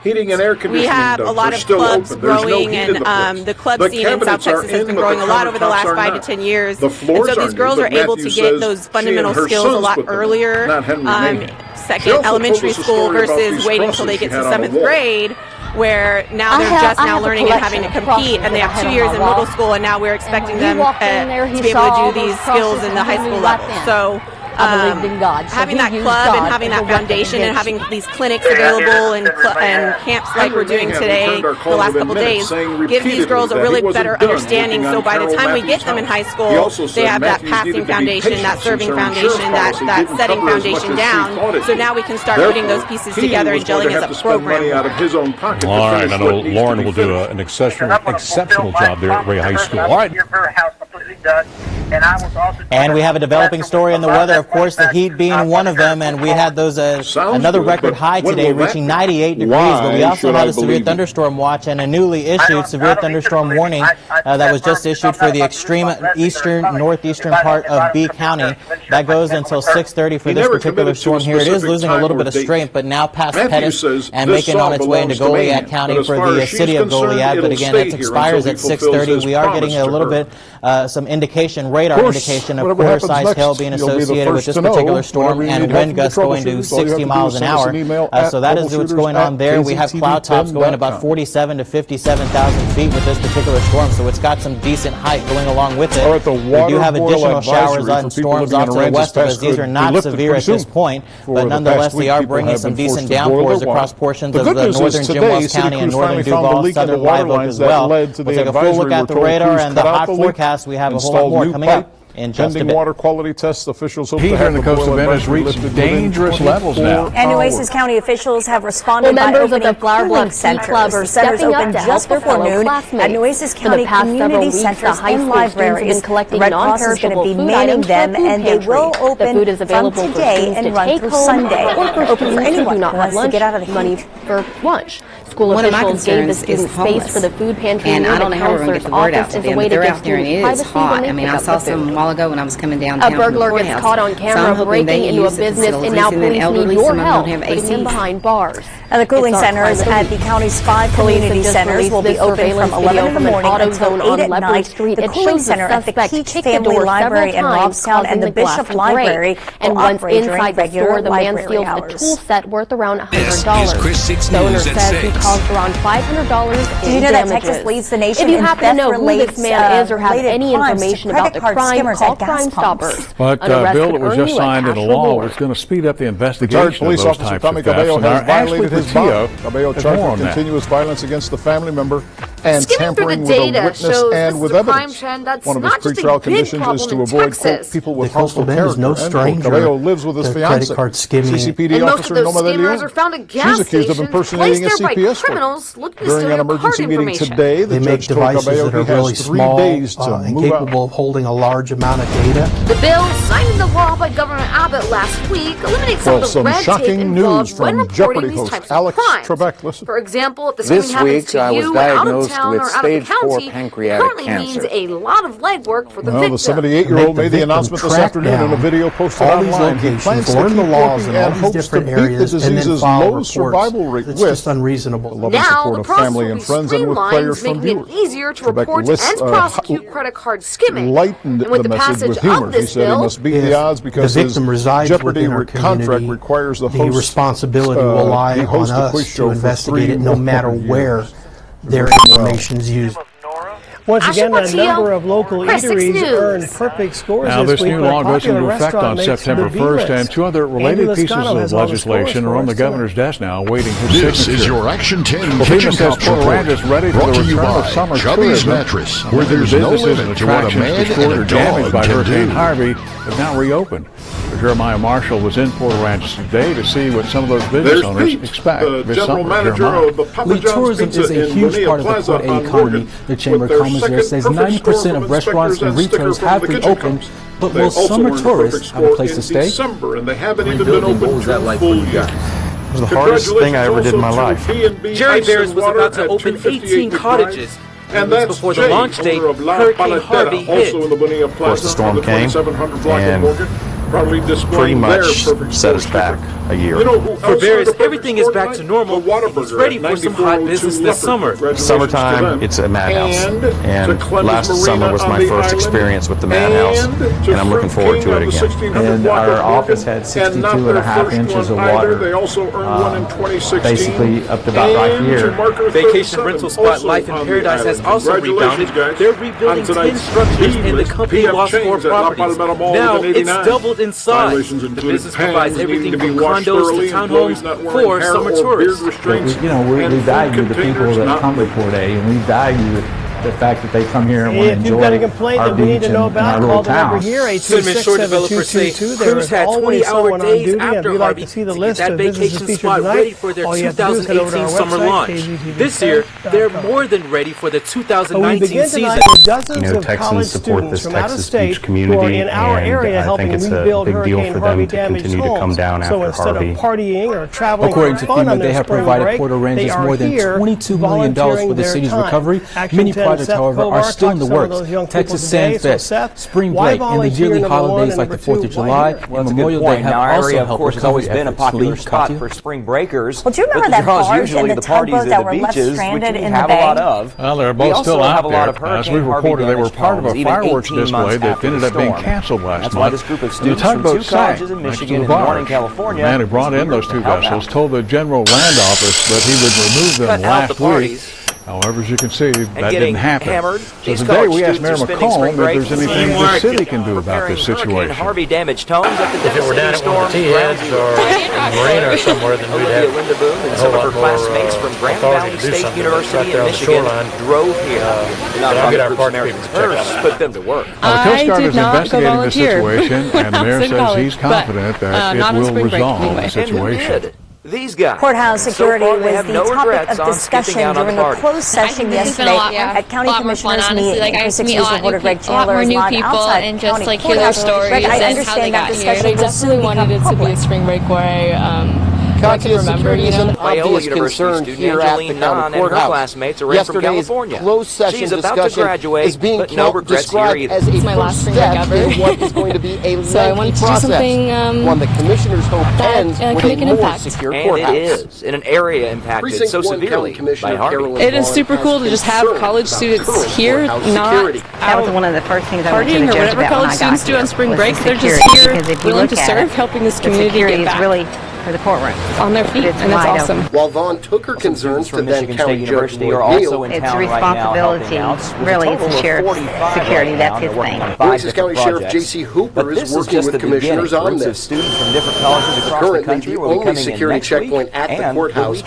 Heating and air conditioning. We have a lot of clubs growing, and the club scene in South Texas has been growing a lot over the last 5 to 10 years. And so these girls are able to get those fundamental skills a lot earlier, second elementary school versus waiting until they get to 7th grade, where now they're just now learning and having to compete, and they have 2 years in middle school, and now we're expecting them to be able to do these skills in the high school level. So having that club and having that foundation and having these clinics available and camps like we're doing today the last couple days gives these girls a really better understanding. So by the time we get them in high school, they have that passing foundation, that serving foundation, that setting foundation down. So now we can start putting those pieces together and gelling as a program. All right, I know Lauren will do an exceptional job there at Ray High School. All right. And we have a developing story in the weather, of course, the heat being one of them, and we had those another record high today, reaching 98 degrees, but we also had a severe thunderstorm watch and a newly issued severe thunderstorm warning that was just issued for the extreme northeastern part of B County. That goes until 6:30 for this particular storm here. It is losing a little bit of strength, but now past Pettis and making on its way into Goliad County for the city of Goliad, but again, it expires at 6:30. We are getting a little bit some radar indication of quarter-sized hail being associated with this particular storm, and wind gusts going to 60 miles an hour. So that is what's going on there. We have cloud tops going about 47 to 57,000 feet with this particular storm, so it's got some decent height going along with it. We do have additional showers and storms off to the west of us. These are not severe at this point, but nonetheless, they are bringing some decent downpours across portions of the northern Jim Wells County and northern Duval, southern Live Oak as well. We'll take a full look at the radar and the hot forecast. We have a whole lot more coming up in just a bit. Water quality tests, officials hope heat on the coast of Bend has reached dangerous levels now. And Nueces County officials have responded by opening a cooling center. The centers opened just before noon at Nueces County Community Centers and libraries. The Red Cross is going to be manning them, and they will open from today and run through Sunday. Open for anyone who wants to get out of the heat. For lunch. School officials gave the students space for the food pantry, and I don't know how we're going to get the word out to them, but they're out there and it is hot. I mean, I saw some a while ago when I was coming downtown. A burglar gets caught on camera breaking into a business, and now police need your help putting him behind bars. And the cooling centers at the county's 5 community centers will be open from 11 in the morning until 8 at night. The cooling center at the Keach Family Library in Robstown and the Bishop Library will operate during regular library hours. A tool set worth around $100. The owner says he caused around $500 in damages. Did you know that Texas leads the nation in theft-related If you happen to know who this man is or have any information about the crime, call Crime Stoppers. But a bill that was just signed into law is going to speed up the investigation of those types of thefts. And our Ashley Cabello charged with continuous violence against the family member and tampering with a witness and with evidence. One of his pretrial conditions is to avoid, quote, people with hostile character. Cabello lives with his fiancée, CCPD officer Noma de Leon. She's accused of impersonating a CPS clerk. During an emergency meeting today, the judge told Cabello he has 3 days to move out. Capable of holding a large amount of data. The bill, signed into law by Governor Abbott last week, eliminates some of the red tape involved when reporting these types of crimes. For example, if the screening happens to you out of town or out of the county, currently means a lot of legwork for the victim. The 78-year-old made the announcement this afternoon in a video posted online. He plans to keep working and hopes to beat the disease's low survival rate with just unreasonable. The loving support of family and friends and with prayers from viewers. Making it easier to report and prosecute credit card skimming. Lightened the message with humor. He said he must beat the odds because his Jeopardy contract requires the host. The responsibility will lie on us to investigate it no matter where their information is used. Once again, a number of local eateries earned perfect scores now, this week. Now, this new law goes into effect on September 1st, and 2 other related pieces of legislation are on the governor's desk now, awaiting his signature. This is your Action 10 FEMA Kitchen says Cops Port report, is ready for brought the to you return of by summer Chubby's tourism, Mattress, where there's no businesses and limit to what a attractions man destroyed and or a damaged by dog can Hurricane do. Harvey have now reopened. Jeremiah Marshall was in Port Aransas today to see what some of those business owners expect. The general manager of the Papa John's tourism is a huge part of the Port A economy. The Chamber of Commerce there says 90% of restaurants and retailers have reopened, but will summer tourists have a place to stay? December, and they haven't even been open what was that like for you guys? It was the hardest thing I ever did in my life. Jerry Bears was about to open 18 cottages. And that's before the launch date, Hurricane Harvey hit. Of course, the storm came, and pretty much set us back a year. For Bears, everything is back to normal. He's ready for some hot business this summer. Summertime, it's a madhouse. And last summer was my first experience with the madhouse, and I'm looking forward to it again. And our office had 62.5 inches of water, basically up to about right here. Vacation rental spot Life in Paradise has also rebounded. They're rebuilding 10 structures, and the company lost 4 properties. Now it's doubled inside. The business provides everything from condos to townhomes for summer tourists. We value the people that come to Port A, and we value the fact that they come here and want to enjoy you've got a complaint our that we need to know beach and about, our call little the number town. here, Goodman Shore developers say crews had 20-hour days after Harvey to get that vacation spot ready for their 2018 summer launch. This year, they're more than ready for the 2019 season. Texans support this Texas beach community, and I think it's a big deal for them to continue to come down after Harvey. According to FEMA, they have provided Port Arangers more than $22 million for the city's recovery. Many projects, however, are still in the works. Texas Sand Fest, Spring Break, and the yearly holidays like the 4th of July and Memorial Day have also helped. Of course, has always been a popular spot for spring breakers. Well, do you remember that barge and the tugboat that were left stranded in the bay? Well, they're both still out there. As we reported, they were part of a fireworks display that ended up being canceled last month. This group of students from 2 colleges in Michigan and 1 in California. The man who brought in those 2 vessels told the General Land Office that he would remove them last week. However, as you can see, that didn't happen. So today we asked Mayor McComb if there's anything the city can do about this situation. Harvey damaged homes after if it were down at one of the T-heads or in Marina or somewhere, then we'd have and some of her classmates from Grand Valley State University in Michigan drove here. Not get our park people put them to work. The Coast Guard is investigating the situation, and the mayor says he's confident that it will resolve the situation. These guys. Courthouse security was the topic of discussion during a closed session yesterday at County Commissioners meeting. Chris News reporter Greg Chandler is live outside and just County hear their stories and how they got here. They definitely wanted it to be a spring break where I can remember, is an obvious concern here at the county courthouse. Yesterday's closed session discussion is being described as a first step in what is going to be a lengthy process, one that commissioners hope ends with a more secure courthouse. And it is, in an area impacted so severely by Harvey. It is super cool to just have college students here, not that was one of the first things I went to partying the or judge whatever about college students do on spring break. They're just here willing to serve, helping this community get back. Really for the courtroom on their feet, and that's awesome. While Vaughn took her concerns to then County Judge Lloyd Neal, it's a responsibility, really, it's the sheriff's security, that's his thing. Nueces County Sheriff J.C. Hooper is working with commissioners on this. Students from different colleges across the country will be coming security checkpoint at the courthouse.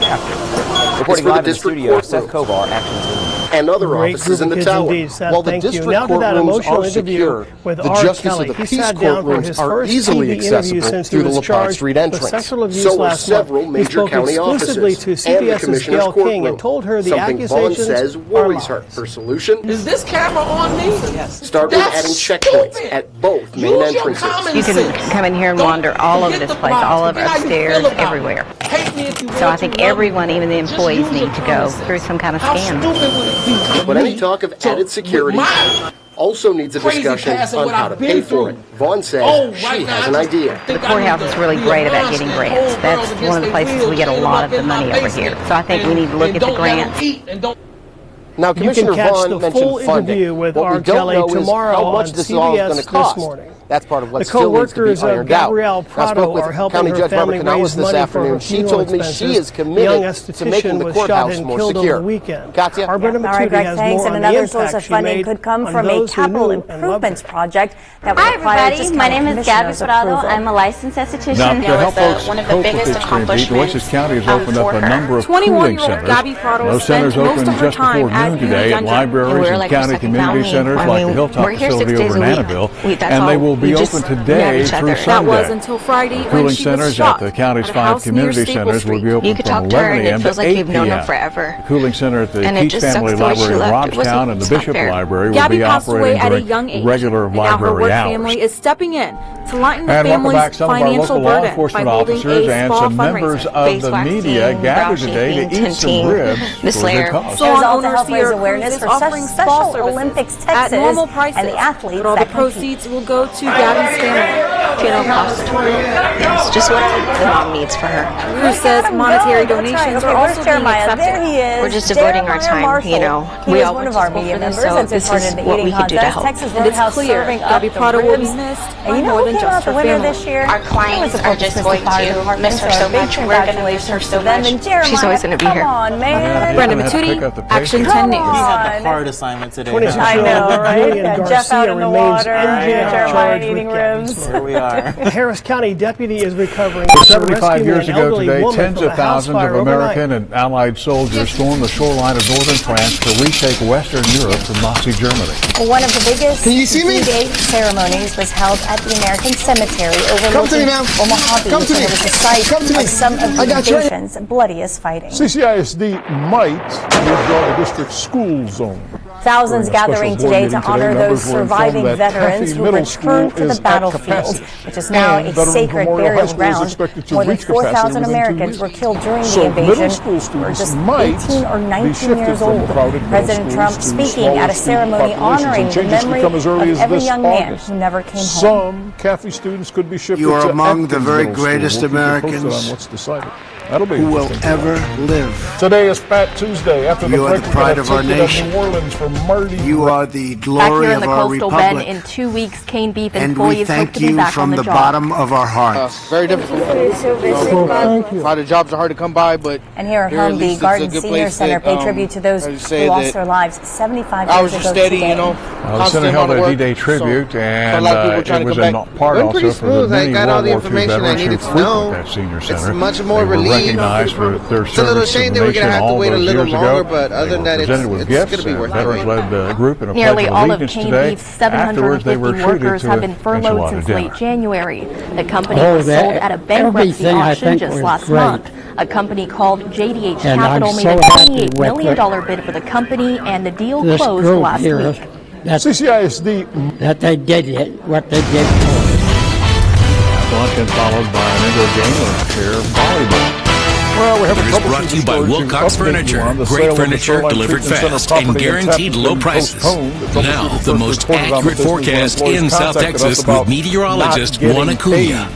Reporting live in the studio, Seth Kovar, Action Team. And other offices in the tower. While the district courtrooms are secure, the Justice of the Peace courtrooms are easily accessible through the LaPont Street entrance. So are several major county offices and the Commissioner's courtroom. Something Vaughn says worries her. Her solution? Is this camera on me? Yes. Start with adding checkpoints at both main entrances. You can come in here and wander all over this place, all over upstairs, everywhere. So I think everyone, even the employees, need to go through some kind of scan. But any talk of added security also needs a discussion on how to pay for it. Vaughn says she has an idea. The courthouse is really great about getting grants. That's one of the places we get a lot of the money over here. So I think we need to look at the grants. Now, Commissioner Vaughn mentioned funding. What we don't know is how much this is all going to cost. That's part of what still needs to be ironed out. I spoke with County Judge Barbara Canales this afternoon. She told me she is committed to making the courthouse more secure. Katia? All right, Greg, thanks. And another source of funding could come from a capital improvements project that Hi, everybody. My name is Gabby Prado. I'm a licensed esthetician. Now, to help folks cope with this tragedy, Nueces County has opened up a number of cooling centers. Those centers opened just before noon today at libraries and county community centers like the Hilltop facility over in Annabelle, and they will be open today through Sunday. That was until Friday Cooling centers at the county's 5 community centers will be open from 11 a.m. to 8 p.m. The cooling center at the Keach Family Library in Robstown and the Bishop Library will be operating during regular library hours. Family is stepping in to lighten the family's financial burden by holding a spa members of the media gathered today to eat some ribs for their cause. So on owner raise awareness for such special Olympics Texas at normal prices, and the athletes but all the proceeds will go to Gabby's family. Funeral costs. Yes, just what the mom needs for her. Who says monetary donations are also being accepted. There he is. We're just devoting our time, you know. We all one of our media members, so this is what we can do to help. And it's clear Gabby Prado will be missed by more than just her family. Our clients are just going to miss her so much. We're going to miss her so much. She's always going to be here. Come on, man. Brenda Matuti, Action 10 News. You had the hard assignment today. I know, right? Jeff out in the water, Jeremiah eating ribs. Here we are. are. A Harris County deputy is recovering. 75 years ago today, tens of thousands of American and Allied soldiers stormed the shoreline of northern France to retake Western Europe from Nazi Germany. One of the biggest D-Day ceremonies was held at the American Cemetery overlooking Omaha Beach, and it was the site of some of the nation's bloodiest fighting. CCISD might withdraw the district's school zone. Thousands gathering today to honor those surviving veterans who returned to the battlefield, which is now a sacred burial ground. More than 4,000 Americans were killed during the invasion, who were just 18 or 19 years old. President Trump speaking at a ceremony honoring the memory of every young man who never came home. Some CAFE students could be shifted. You are among the very greatest Americans who will ever live. Today is Fat Tuesday. After you are the pride of our nation. New Orleans for Mardi Gras. You are the glory of our republic. Back here in the Coastal Bend, in 2 weeks, Cane Beef employees hope to be back on the job. And we thank you from the bottom of our hearts. Very difficult. A lot of jobs are hard to come by, but and here at home, the Garden Senior Center paid tribute to those who lost their lives 75 years ago steady, today. You know, the center held a D-Day tribute, and it was in part also for the many World War II veterans who frequent that senior center. It's much more relieved. Recognized for their it's a little shame that we're going to have to wait a little longer, but other than that, it's going to be worth it. Veterans led the group in a Nearly all of Cane Beef's 750 workers have been furloughed since late January. The company was sold at a bankruptcy auction just last month. A company called JDH Capital made a $28 million bid for the company, and the deal closed last week. CCISD. That they did it, what they did for us. Luncheon followed by an indoor game of chair volleyball. Well, we have it is brought to you by Wilcox Furniture. Great furniture delivered fast and guaranteed low prices. Now, the most accurate forecast in South Texas with meteorologist Juan Acuna.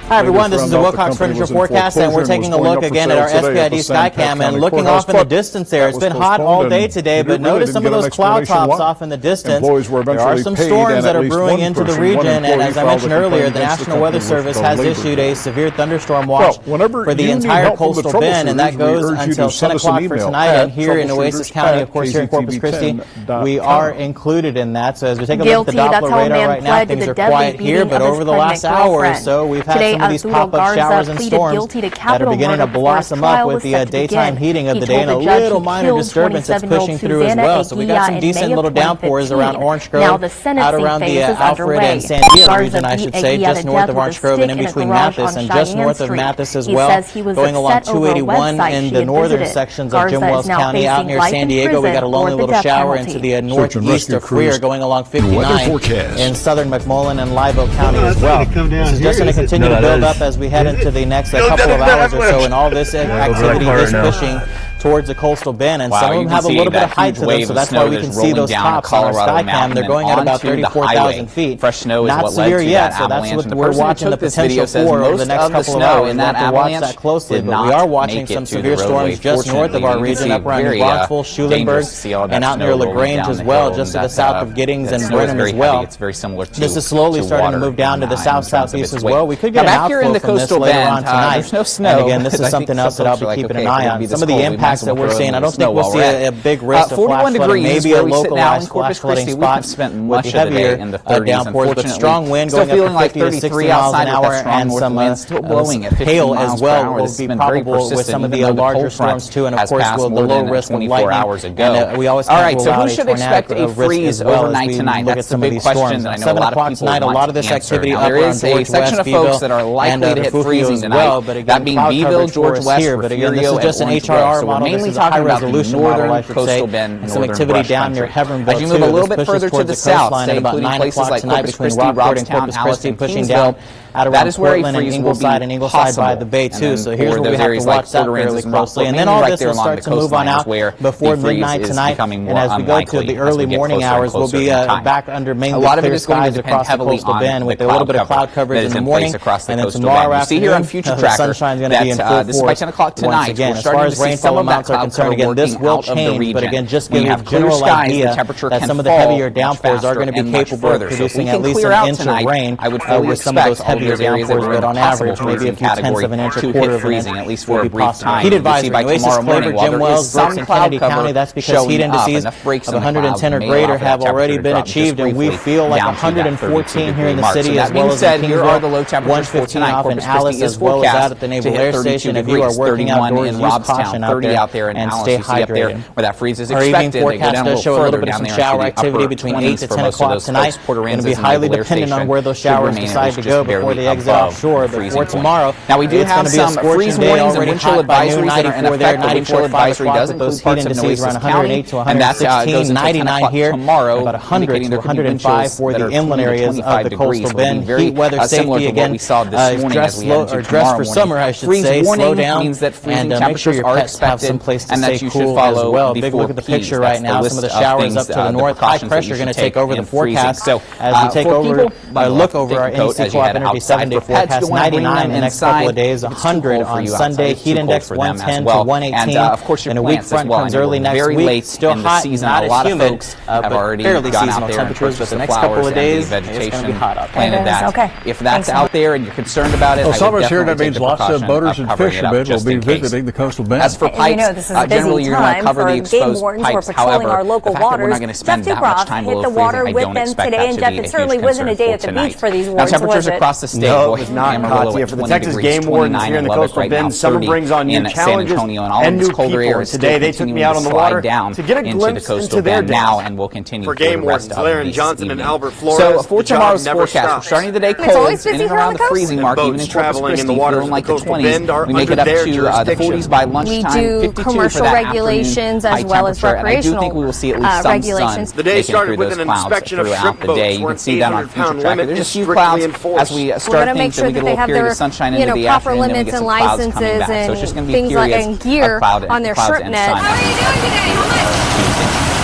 Hi everyone, this is the Wilcox Furniture Forecast, and we're taking a look again at our SPID Skycam and looking off in the distance there. It's been hot all day today, but notice some of those cloud tops off in the distance. There are some storms that are brewing into the region, and as I mentioned earlier, the National Weather Service has issued a severe thunderstorm watch for the entire coastal bend, and that goes until 10 o'clock for tonight. And here in Oasis County, of course, here in Corpus Christi, we are included in that. So as we take a look at the Doppler radar right now, things are quiet here, but over the last hour or so, we've had some of these pop-up showers and storms that are beginning to blossom up with the daytime heating of the day, and a little minor disturbance that's pushing through as well. So we got some decent little downpours around Orange Grove, out around the Alfred and San Diego region, I should say, just north of Orange Grove and in between Mathis, and just north of Mathis as well, going along 281 in the northern sections of Jim Wells County. Out near San Diego, we got a lonely little shower into the northeast of Freer, going along 59 in southern McMullen and Live Oak County as well. This is just going to continue to build up as we head into the next couple of hours or so, and all this activity is pushing towards the coastal bend, and some of them have a little bit of height to them, so that's why we can see those tops on our Skycam. They're going at about 34,000 feet. Fresh snow is not what led severe to yet, that so that's avalanche. what we're watching the potential for over the next couple of hours. We have to watch that closely, but we are watching some severe storms just north of our region, up around New Braunfels, Schulenburg, and out near LaGrange as well, just to the south of Giddings and Brenham as well. This is slowly starting to move down to the south-southeast as well. We could get an outflow from this later on tonight. And again, this is something else that I'll be keeping an eye on. Some of the impacts that we're seeing, I don't think we'll see a big risk of flash flooding, maybe a localized flash flooding spot with heavier downpours, but strong wind going up to 50 to 60 miles an hour, and some hail as well will be probable with some of the larger storms too, and of course the low risk of lightning. And we always have to allow a tornado risk as well as we look at some of these storms. 7 o'clock tonight, a lot of this activity up around George West, Beeville, and the Fufu as well, but again, cloud coverage for us here, but again, this is just an HRR model. This is a high-resolution model, I should say, and some activity down near Heavenville, too. As you move a little bit further to the south, at about 9 o'clock tonight between Rockport and Corpus Christi, pushing down out around Portland and Ingleside by the Bay, too. So here's where we have to watch that fairly closely. And then all this will start to move on out before midnight tonight. And as we go to the early morning hours, we'll be back under mainly clear skies across the coastal bend with a little bit of cloud coverage in the morning. And then tomorrow afternoon, the sunshine's going to be in full force once again. As far as rainfall amounts are concerned, again, this will change. But again, just give you a general idea that some of the heavier downpours are going to be capable of producing at least an inch of rain with some of those heavy heavier downpours, but on average, maybe a few tenths of an inch, a quarter of an inch, at least for a brief time. Heat advisory, Oasis, Claver, Jim Wells, Brooks, and Kennedy County. That's because heat indices of 110 or greater have already been achieved, and we feel like 114 here in the city, as well as in Kingsville, 115 off in Alice, as well as out at the Naval Air Station. If you are working outdoors, use caution out there and stay hydrated. Where that freeze is Our expected. evening forecast does show a little bit of some shower activity between 8 to 10 o'clock tonight. It's going to be highly dependent on where those showers decide to go before they exit offshore. But for tomorrow, now we do have some freeze warnings and wind chill advisories that are in effect. The wind chill advisory does include parts of Oasis County, and that goes until 10 o'clock tomorrow, about 100 to 105 for the inland areas of the coastal bend. Heat weather safety again, dress for summer, I should say. Slow down and make sure your pets have some place to stay cool as well. Big look at the picture right now. Some of the showers up to the north. High pressure going to take over the forecast. So as we take over, look over our NEC Co-op Energy 7-day forecast, 99 in the next couple of days, 100 on Sunday. Heat index 110 to 118. And a weak front comes early next week. Still hot, not as humid, but fairly seasonal temperatures. But the next couple of days, it's going to be hot out there. If that's out there and you're concerned about it, summer's here. That means lots of boaters and fishermen will be visiting the coastal bend. As for pipes, generally you're going to cover the exposed pipes. However, our local waters. We're not going to spend that much time hit the water with them today, and Jeff, it certainly wasn't a day at the beach for these wards. Now temperatures across the state. No, it was not, Katia. For the Texas game wardens here in the coastal bend, summer brings on new challenges and new people. Today they took me out on the water to get a glimpse into their now, and we'll continue for game wardens Larry Johnson and Albert Flores. So for tomorrow's forecast, we're starting the day cold, in and around the freezing mark, even in Corpus Christi, feeling like the 20s. We make it up to the 40s by lunchtime. We do commercial regulations as well as recreational I do think we will see at least some sun. The day started with an inspection of shrimp boats. You can see that on future tracker. There's a few clouds as we start things, so we get a little period of sunshine into the proper afternoon, limits and licenses and things like and gear on their shrimp net. How are you doing today?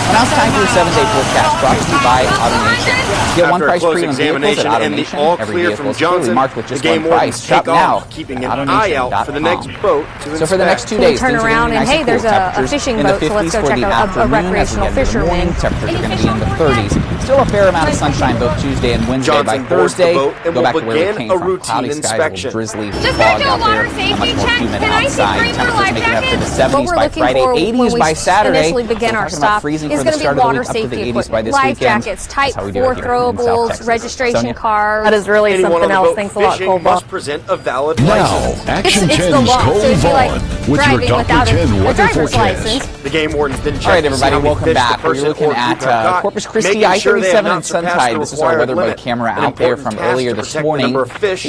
And now it's time for your 7-day forecast, brought to you by AutoNation. Get one price free on vehicles at AutoNation. Every vehicle is clearly marked with just one price. Shop now. Keeping an eye out for the next boat to inspect. So for the next 2 days, turn around and hey, there's a fishing boat, so let's go check out a recreational fisherman. Temperatures are going to be in the 30s. Still a fair amount of sunshine both Tuesday and Wednesday. By Thursday, go back to where we came from. Cloudy skies, a little drizzly fog out there, and much more humid outside. Temperatures making up to the 70s by Friday, 80s by Saturday. Initially begin our stop is going to be water safety equipment, life jackets, type 4 throwables, registration cards. That is really something else. Thanks a lot, Cole must present a valid license. Now, Action 10's Cole Vaughn with your Dr. 10 weather forecast. The game wardens didn't check. All right, everybody, welcome back. We're looking at Corpus Christi, I-37 and Suntide. This is our weather mode camera out there from earlier this morning. We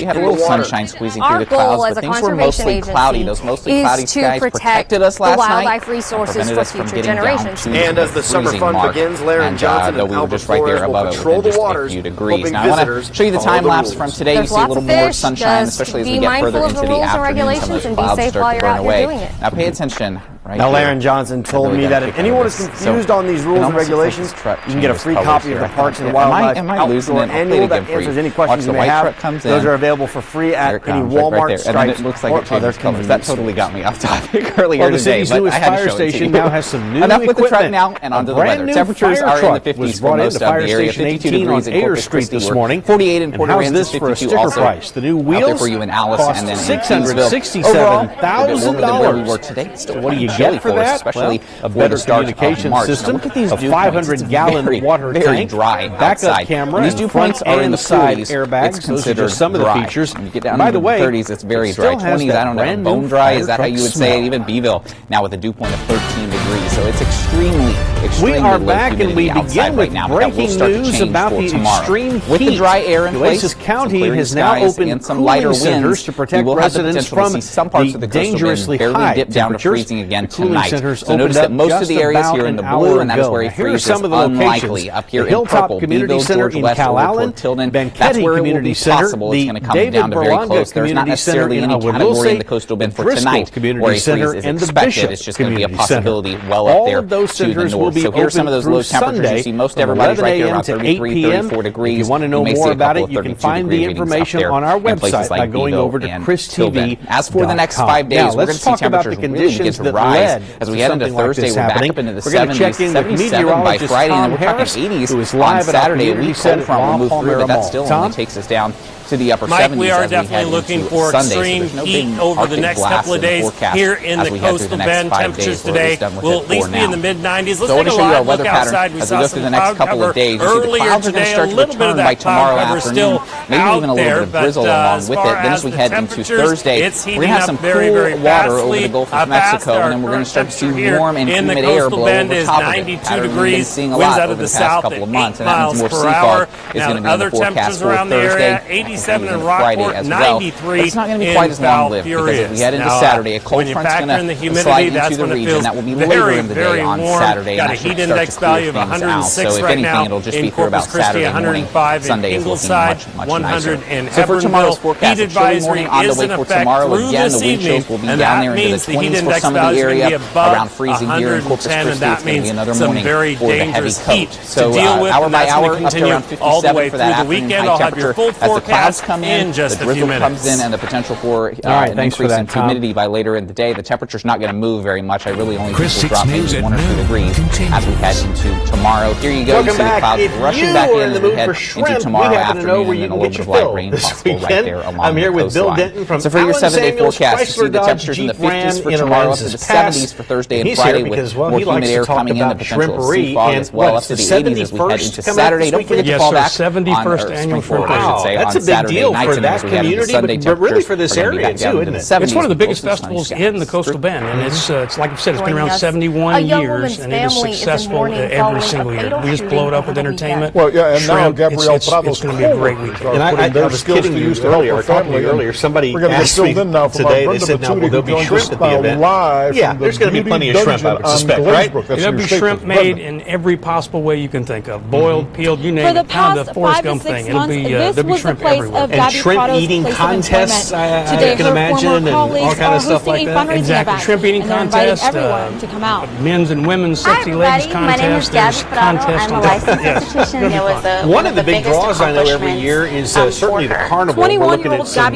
had a little sunshine squeezing through the clouds, but things were mostly cloudy. Those mostly cloudy skies protected us last night, wildlife resources for future generations. And as the summer fun begins, Larry Johnson and Albert Flores will patrol the waters, hoping now, I want to show you the time lapse from today. There's you see a little more sunshine, especially as we get further into the afternoon. Some of those clouds start to burn away. Now pay attention. Now, Larry Johnson told me that if anyone is confused on these rules and regulations, you can get a free copy of the Parks and Wildlife Outdoor Annual that answers any questions you may have. Those are available for free at any Walmart, Stripes, or other companies. That totally got me off topic earlier today, but I had to show it to you. Now has some new enough with the truck now, and onto the weather. Temperatures are in the 50s for most of the area. 52 degrees in Corpus Christi this morning. 48 in Port Aransas, 52 also. The new wheels for you in Alice, and then in $667,000. We were today. Still, what do you get for that? Especially a better communication system, a 500-gallon water tank, dry backup camera, these dew points are in the 40s. Airbags. Those are just some of the features. When you get down to the 30s, it's very dry. 20s, I don't know, bone dry, is that how you would say it? Even Beeville, now with a dew point of 13 degrees. So it's extremely we are back, and we begin with breaking news about the extreme heat. With the dry air in place, Oasis County has now opened cooling centers to protect residents from the dangerously high dip down to freezing again tonight. So notice that most of the areas here in the blue, and that is where it freezes unlikely. Up here in purple, Community Center in Calallen, Tilden, that's where it will be possible. It's going to come down to very close. There's not necessarily any category in the coastal bend for tonight where a freeze is expected. It's just going to be a possibility well up there to the north. So here are some of those low temperatures. You see most everybody's right there around 33, 34 degrees. If you want to know more about it, you can find the information on our website by going over to christi.com. As for the next 5 days, we're going to see temperatures really begin to rise as we head into Thursday. We're back up into the 70s, 77 by Friday, and then we're talking 80s on Saturday. A week cold front will move through, but that still only takes us down to the upper 70s. Mike, we are definitely looking for extreme heat over the next couple of days here in the coastal bend. Temperatures today will at least be in the mid-90s. Let's take a live look outside. We saw some cloud cover earlier today. A little bit of that cloud cover still out there, but as far as the temperatures, it's heating up very, very fastly past our current temperature here in the coastal bend is 92 degrees. Winds out of the south at 8 miles per hour. Now, other temperatures around the area, 87 in Rockport, 93 it's not going to be quite as long-lived because as we head into Saturday, a cold front's going to slide into the region. That will be later in the day on Saturday. Got a heat index value of 106 right now in Corpus Christi, 105 in Ingleside, 100 in Hebbronville. Heat advisory is in effect through this evening, and that means the heat index value is going to be above 110, and that means some very dangerous heat to deal with, and that's going to continue all the way through the weekend. I'll have your full forecast in just a few minutes. Comes in and the potential for an increase in humidity by later in the day. The temperature's not going to move very much. I really only think we'll drop maybe 1 or 2 degrees as we head into tomorrow. Here you go. You see the clouds rushing back in as we head into tomorrow afternoon, and a little bit of light rain possible right there along the coastline. So for your 7-day forecast, you see the temperatures in the 50s for tomorrow, up to the 70s for Thursday and Friday, with more humid air coming in, the potential of sea fog as well, up to the 80s as we head into Saturday. Don't forget to fall back on 71st annual shrimp. That's a big deal for that community, but really for this area too, isn't it? It's one of the biggest festivals in the coastal bend, and it's like I said, it's been around 71 years, and it is successful every single year. We just blow it up with entertainment. Well, yeah, and now Gabrielle Prado's going to be a great weekend. And I was kidding you earlier. Somebody asked me today, they said, now will there be shrimp at the event? Yeah, there's going to be plenty of shrimp, I would suspect, right? There'll be shrimp made in every possible way you can think of. Boiled, peeled, you name it, kind of the Forrest Gump thing. There'll be shrimp everywhere. And shrimp eating contests, I can imagine, and all kind of stuff like that. Exactly, shrimp eating contest, men's and women's sexy ladies contest. There's contests on that. One of the big draws I know every year is certainly the carnival. We're looking at some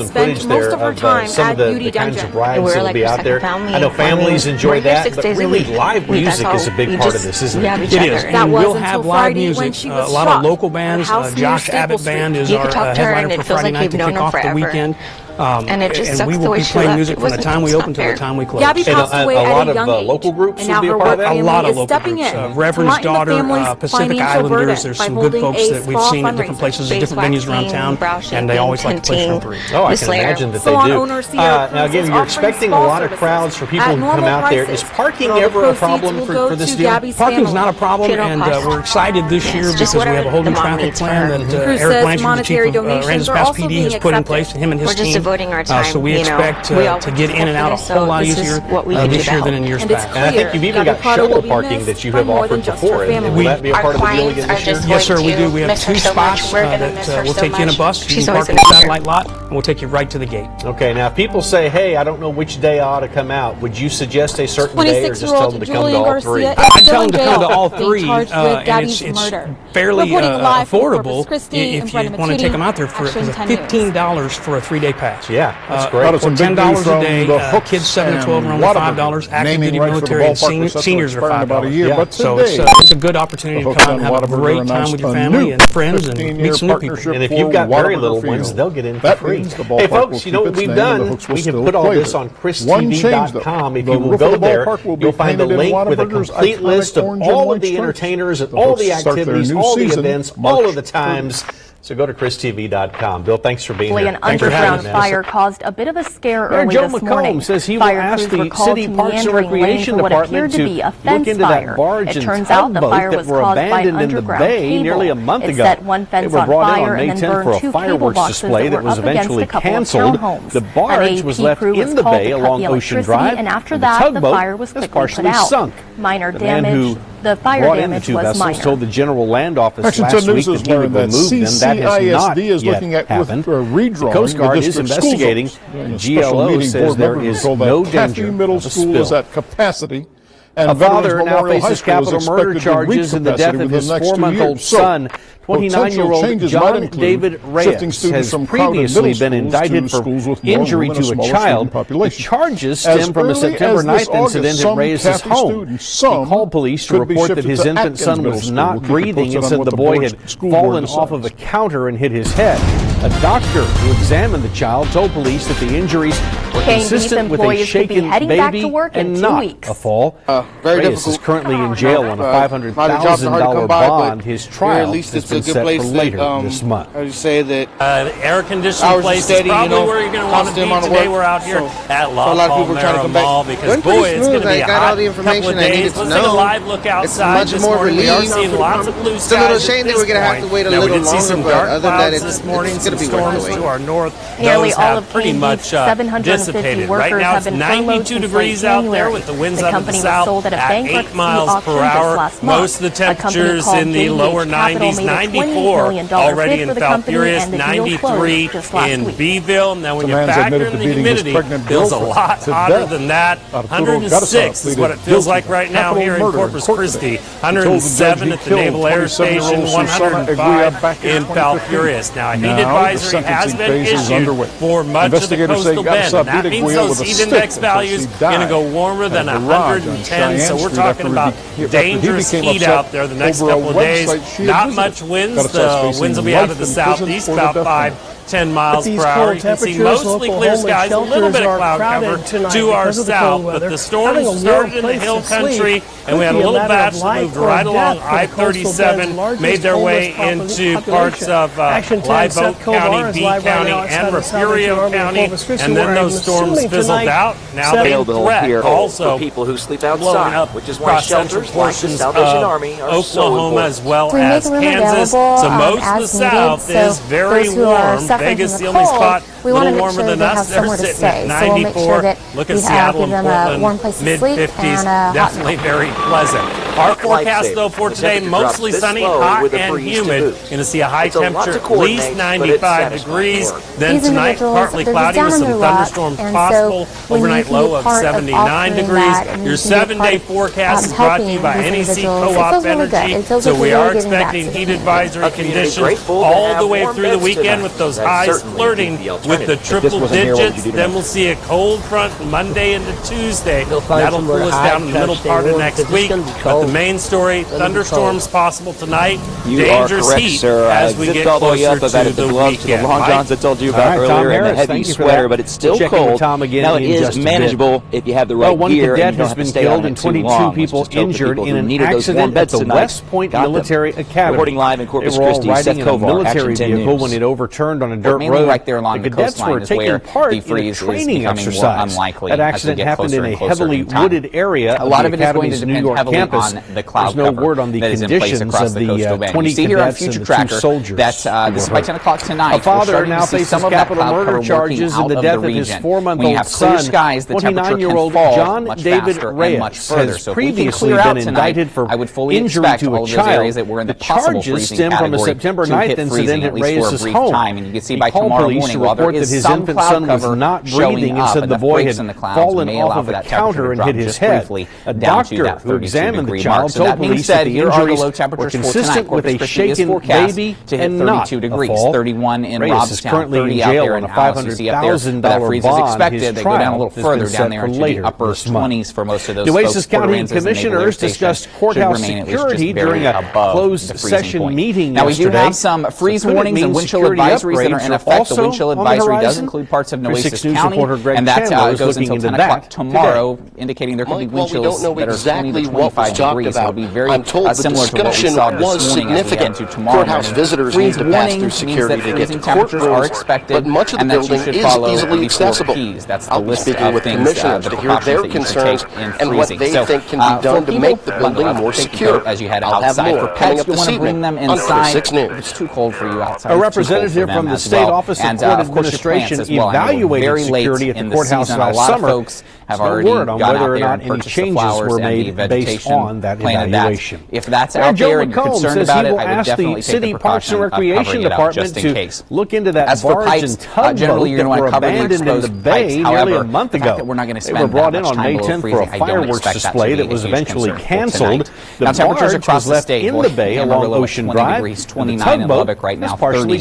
footage there of some of the kinds of rides that will be out there. I know families enjoy that, but really live music is a big part of this, isn't it? It is, and we'll have live music. A lot of local bands. Josh Abbott Band is our headliner for Friday night to kick off the weekend. And it just sucks we will be playing music from the time we open to the time we close. Gabby passed away at a young age. Local groups will be a part of that? A lot of local groups. Reverend's Daughter, Pacific Islanders. There's some good folks that we've seen at different places, at different venues around town, and they always like to play Shrimpery. Oh, I can imagine that they do. Now, again, you're expecting a lot of crowds for people to come out there. Is parking ever a problem for this deal? Parking's not a problem, and we're excited this year because we have a whole new traffic plan that Eric Blanchard, the chief of Aransas Pass PD, has put in place, him and his team. We're just devoting our time. So we expect to get in and out a whole lot easier this year than in years past. And I think you've even got shuttle parking that you have offered before. Will that be a part of the deal again this year? Yes, sir, we do. We have 2 spots that we'll take you in a bus. You can park in the satellite lot, and we'll take you right to the gate. Okay, now if people say, hey, I don't know which day I ought to come out, would you suggest a certain day or just tell them to come to all 3? I'd tell them to come to all 3, and it's fairly affordable if you want to take them out there for $15 for a 3-day pass. Yeah, that's great. For $10 a day, kids 7 to 12 are only $5. Active duty military and seniors are $5. So it's a good opportunity to come and have a great time with your family and friends and meet some new people. And if you've got very little ones, they'll get in for free. Hey folks, you know what we've done? We have put all this on christv.com. If you will go there, you'll find a link with a complete list of all of the entertainers and all the activities, all the events, all of the times. So go to christv.com. Bill, thanks for being here. An underground fire caused a bit of a scare early Joe this morning. McComb says he will ask the City Parks and Recreation Department to look into that barge and tugboat that were abandoned in the bay nearly a month ago. They were brought in on May 10th for a fireworks display that was eventually canceled. The barge was left in the bay along Ocean Drive, and after that, the fire was quickly put out. Sunk. Minor damage. The fire damage was minor. Told the General Land Office last week that he would remove them. That has not yet happened. The Coast Guard is investigating. GLO says there is no danger Middle School is at capacity. A father now faces capital murder charges in the death of his 4-month-old son. 29-year-old John David Reyes has previously been indicted for injury to a child. The charges stem from a September 9th incident at Reyes' home. He called police to report that his infant son was not breathing and said the boy had fallen off of a counter and hit his head. A doctor who examined the child told police that the injuries were consistent with a shaken baby and not a fall. Reyes is currently in jail on a $500,000 bond. His trial has been set for later this month. I would say that air-conditioned place is probably where you're going to want to be today. We're out here at La Palmera Mall because, boy, it's going to be a hot couple of days. Let's take a live look outside this morning. We are seeing lots of blue skies. It's a little shame that we're going to have to wait a little longer, but other than that, this morning, it's going to be storms to our north. Nearly all of pretty much dissipated. Right now it's 92 degrees out there with the winds out of the south at 8 miles per hour. Most of the temperatures in the lower 90s, 94 already in Falfurrias, 93 in Beeville. Now when you factor in the humidity, it feels a lot hotter than that. 106 is what it feels like right now here in Corpus Christi. 107 at the Naval Air Station, 105 in Falfurrias. Now a heat advisory has been issued for much of the coastal bend. And that means those heat index values are going to go warmer than 110. So we're talking about dangerous heat out there the next couple of days. Not much winds. The winds will be out of the southeast, about 5-10 miles per hour. You can see mostly clear skies, a little bit of cloud cover to our south. But the storms started in the hill country, and we had a little batch that moved right along I-37, made their way into parts of Live Oak County, B County, and Refugio County, and then those storms fizzled out. Now they threat also people who sleep outside, which is why shelters like the Salvation Army are Oklahoma as well as Kansas. So most of the south is very warm. Vegas, the only spot a little warmer than us. They're sitting at 94. Look at Seattle and Portland, mid-50s. Definitely very pleasant. Our forecast, though, for today, mostly sunny, hot, and humid. Going to see a high temperature, at least 95 degrees. Then tonight, partly cloudy with some thunderstorms possible. Overnight low of 79 degrees. Your 7-day forecast is brought to you by NEC Co-op Energy. So we are expecting heat advisory conditions all the way through the weekend with those highs flirting with the triple digits. Then we'll see a cold front Monday into Tuesday. That'll cool us down in the middle part of next week. But the main story, thunderstorms possible tonight. Dangerous heat as we get closer to the weekend. The long johns I told you about earlier and the heavy sweater, but it's still cold. Now it is manageable if you have the right gear and you don't have to stay on it too long. 22 people injured in an accident at the West Point Military Academy. Reporting live in Corpus Christi, Seth Kovar, Action 10 News. When it overturned on a dirt road, right there along the coastline is where the freeze is becoming more unlikely. That accident happened in a heavily wooded area. A lot of it is going to depend heavily on the cloud cover. There's no word on the conditions of the 20 cadets and the 2 soldiers. This is by 10 o'clock tonight. A father now faces capital murder charges in the death of his 4-month-old son. 29-year-old John David Reyes has previously been indicted for injury to a child. The charges stem from a September 9th incident at Reyes' home. And you can see by tomorrow morning, while there is some cloud cover not breathing and said the boy had fallen off of a counter and hit his head. A doctor who examined the child told police that the injuries were consistent with a shaken baby and not a fall. 31 in Reyes is currently in jail on a $500,000 bond. His they go down a little trial further has been down there set for into later the upper this month. 20s for most of those Nueces County commissioners discussed courthouse security during a closed session meeting yesterday. Now we do have some freeze warnings and wind chill advisories that are in effect. The wind chill advisory does include parts of Nueces County, and that goes until 10 o'clock tomorrow, indicating there could be wind chills that are 20 to 25 degrees. It will be very similar to what we saw this morning as we get into tomorrow. Courthouse visitors need to pass through security to get to courtrooms, but much of the building is easily accessible. I'll be speaking with commissioners to hear their concerns and what they think can be done to make the building more secure. I'll have more coming up this evening on 6 News. It's too cold for you outside. A representative from the State Office of Court Administration evaluated security at the courthouse last summer. Have already word on whether or not any changes were made based on on that evaluation. If that's out there and you're concerned about it, I would definitely take the Parks and Recreation Department to look into that as for barge pipes, and tugboat generally you're going to want to cover the exposed pipes. Nearly a month ago. We're not going to spend they were brought in on May time 10th for a fireworks display that was eventually canceled. The temperatures barge across was left in the bay along Ocean Drive. 29 in Lubbock right now, 30 in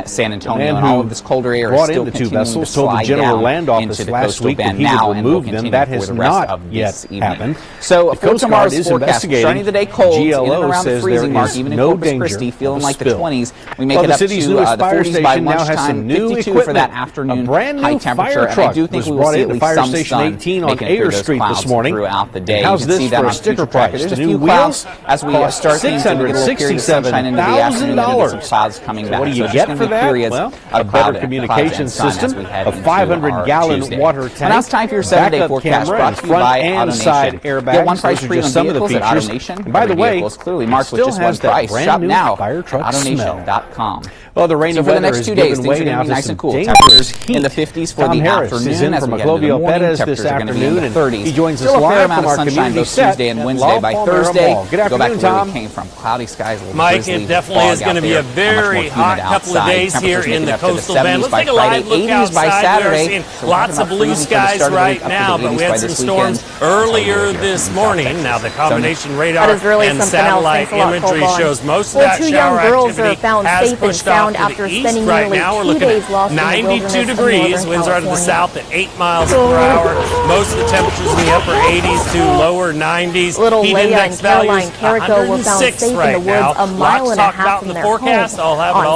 San Antonio. And all of this colder air is still continuing to slide down into the coastal bend now and will continue for the rest of this evening. So for tomorrow's forecast, starting the day cold, in and around the freezing mark, even in Corpus Christi, feeling like the 20s. We make it up to the 40s by lunchtime, 52 for that afternoon high temperature. And I do think we will see at least some sun making it through those clouds throughout the day. How's this for a sticker price? There's a few clouds as we start things and we get a little period of sunshine into the afternoon and some clouds coming back. What do you get for that? Well, a better communication system, a 500-gallon water tank, now it's time for your 7-day forecast brought to you by AutoNation. Get one price pre-owned vehicles at AutoNation. By the way, is clearly marked with just one price. Shop now at AutoNation.com. Well, the rainy for the next 2 days, things are going to be nice and cool. Temperatures in the 50s for the afternoon as we get into the morning. Temperatures are going to be in the 30s. He joins us still a fair live amount of sunshine both Tuesday and Wednesday. By Thursday, go back to where we came from. Cloudy skies, a little Mike, drizzly, it definitely is going to be a very hot couple of days here in the coastal bend. Let's take a live look outside. We're seeing lots of blue skies right now, but we had some storms earlier this morning. Now the combination radar and satellite imagery shows most of that shower activity has pushed off to the east. Right now we're looking at 92 degrees. Winds are out of the south at 8 miles per hour. Most of the temperatures in the upper 80s to lower 90s. Little Leia and Caroline Carrico were found safe in the woods a mile and a half from their home on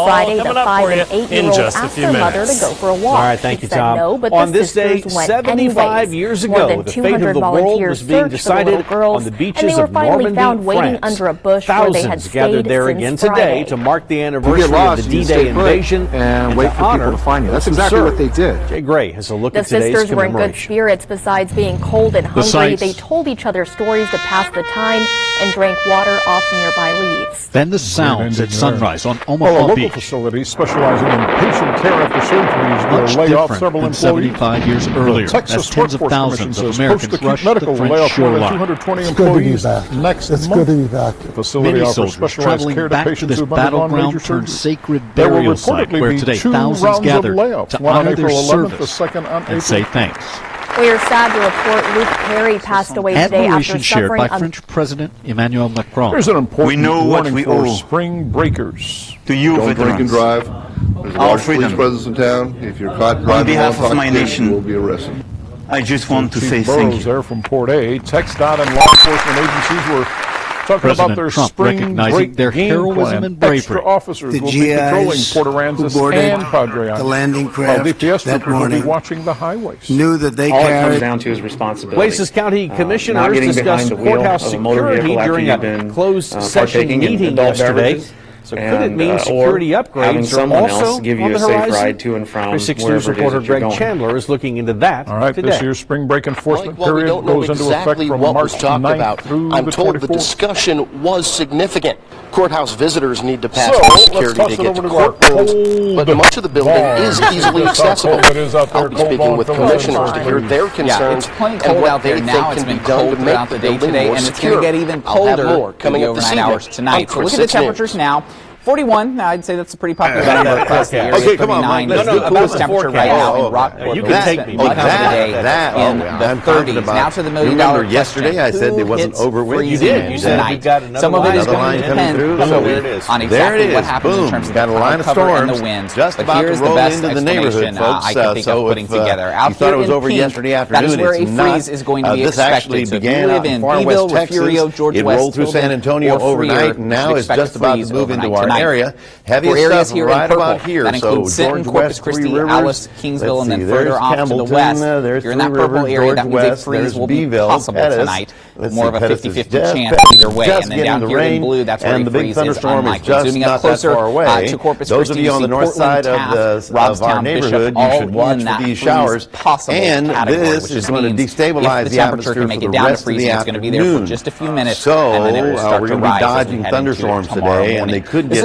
Friday. The 5- and 8-year-old asked their mother to go for a walk. All right, thank you, Tom. No, but on this day, 75 years ago, the fate of the world was being decided on the beaches of Normandy, France. Thousands gathered there again today to mark the anniversary of the D-Day invasion and wait for people to find you. That's exactly what they did. Jay Gray has a look at The today's sisters were in good spirits. Besides being cold and hungry, they told each other stories to pass the time and drank water off nearby leaves. Then the sounds at sunrise on Omaha Beach. Local facilities specializing in patient care after surgeries will lay off several employees. 75 years earlier, as tens of thousands of Americans rushed to the French shoreline. 220 employees next month. Good to be back. The facility offers specialized care to patients who've undergone major surgery. Sacred burial site where today thousands gathered to honor their service and say thanks. We are sad to report Luke Perry passed away today after shared suffering by French President Emmanuel Macron. Here's an important what we owe spring breakers. To you, don't drink and drive. There's a large police presence in town. If you're caught driving on behalf of my nation, you will be arrested. I just want to say thank you. There from Port A, TxDOT and law enforcement agencies were talking President about their Trump spring recognizing break their heroism and bravery. Extra officers the will GIs be patrolling Port Aransas and Padre Island. The landing craft DPS that morning will be watching the highways. Knew that they all carried. All it comes down to is responsibility. Places County Commissioners discussed courthouse security during a closed session meeting yesterday. So could it mean security upgrades are also give you on the a safe horizon? ride to and from Chris 6 News reporter Greg Chandler is looking into that All right, today. This year's spring break enforcement Mike, period goes into effect from March 9th through I'm the told 24th. the discussion was significant. Courthouse visitors need to pass security to get to courtrooms, but much of the building is easily accessible. I'll be speaking with commissioners to hear their concerns and what they think can be done to make the building more secure. It's going to get even colder coming in up the this overnight hours tonight. So look at the temperatures now. 41. Now I'd say that's a pretty popular number across the area. Okay, come on, Let's do the coolest temperature right now in Rockport. You can take me. Much of the day in the 30s. Now to the $1 million question. Yesterday I said it wasn't over with. You did. You said we got another Some of it is going to depend on exactly what happens in terms of the cloud cover and the winds. Just but here's the best explanation I can think of putting together. Out here in pink, that is where a freeze is going to be expected. So if you live in Beeville, Refugio, George West, it rolled through San Antonio overnight, and now it's just about to move into our area. Areas here in purple. Here. That includes Sinton, Corpus Christi, Alice, Kingsville, and then further off to the west. You're in that purple area. That means a freeze will be possible tonight. More of a 50-50 chance either way. And then down here in blue, that's where a freeze is unlikely. Zooming up closer to Corpus Christi, those of you on the north side of our neighborhood, you should watch for these showers. And this is going to destabilize the atmosphere for the rest of the afternoon. It's going to be there for just a few minutes. So we're going to be dodging thunderstorms today, and they could get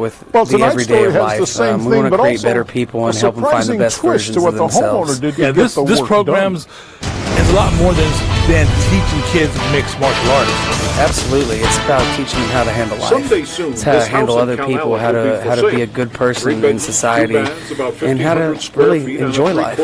with the everyday of life. We want to create better people and help them find the best versions of themselves. Yeah, this program's is a lot more than teaching kids mixed martial arts. Absolutely, it's about teaching them how to handle life. It's how to handle other people, how to be a good person in society, and how to really enjoy life.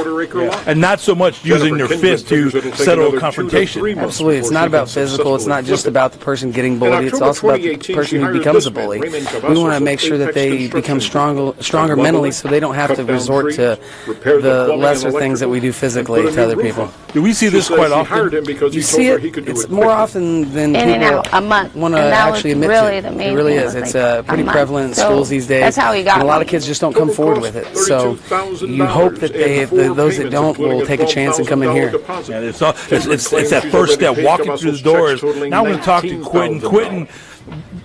And not so much using their fist to settle a confrontation. Absolutely, it's not about physical. It's not just about the person getting bullied. It's also about the person who becomes a bully. We want to make sure that they become stronger mentally, so they don't have to resort to the lesser things that we do physically to other people. Do we see this quite often? You see it. It's more often than people now, a month. Want to actually admit really to. The main it really thing is. It's pretty prevalent in schools these days. That's how he got and a lot of kids just don't come forward with it. So you hope that those that don't will take a chance and come in here. Yeah, it's that first step, walking through the doors. Now I'm going to talk to Quentin. Quentin,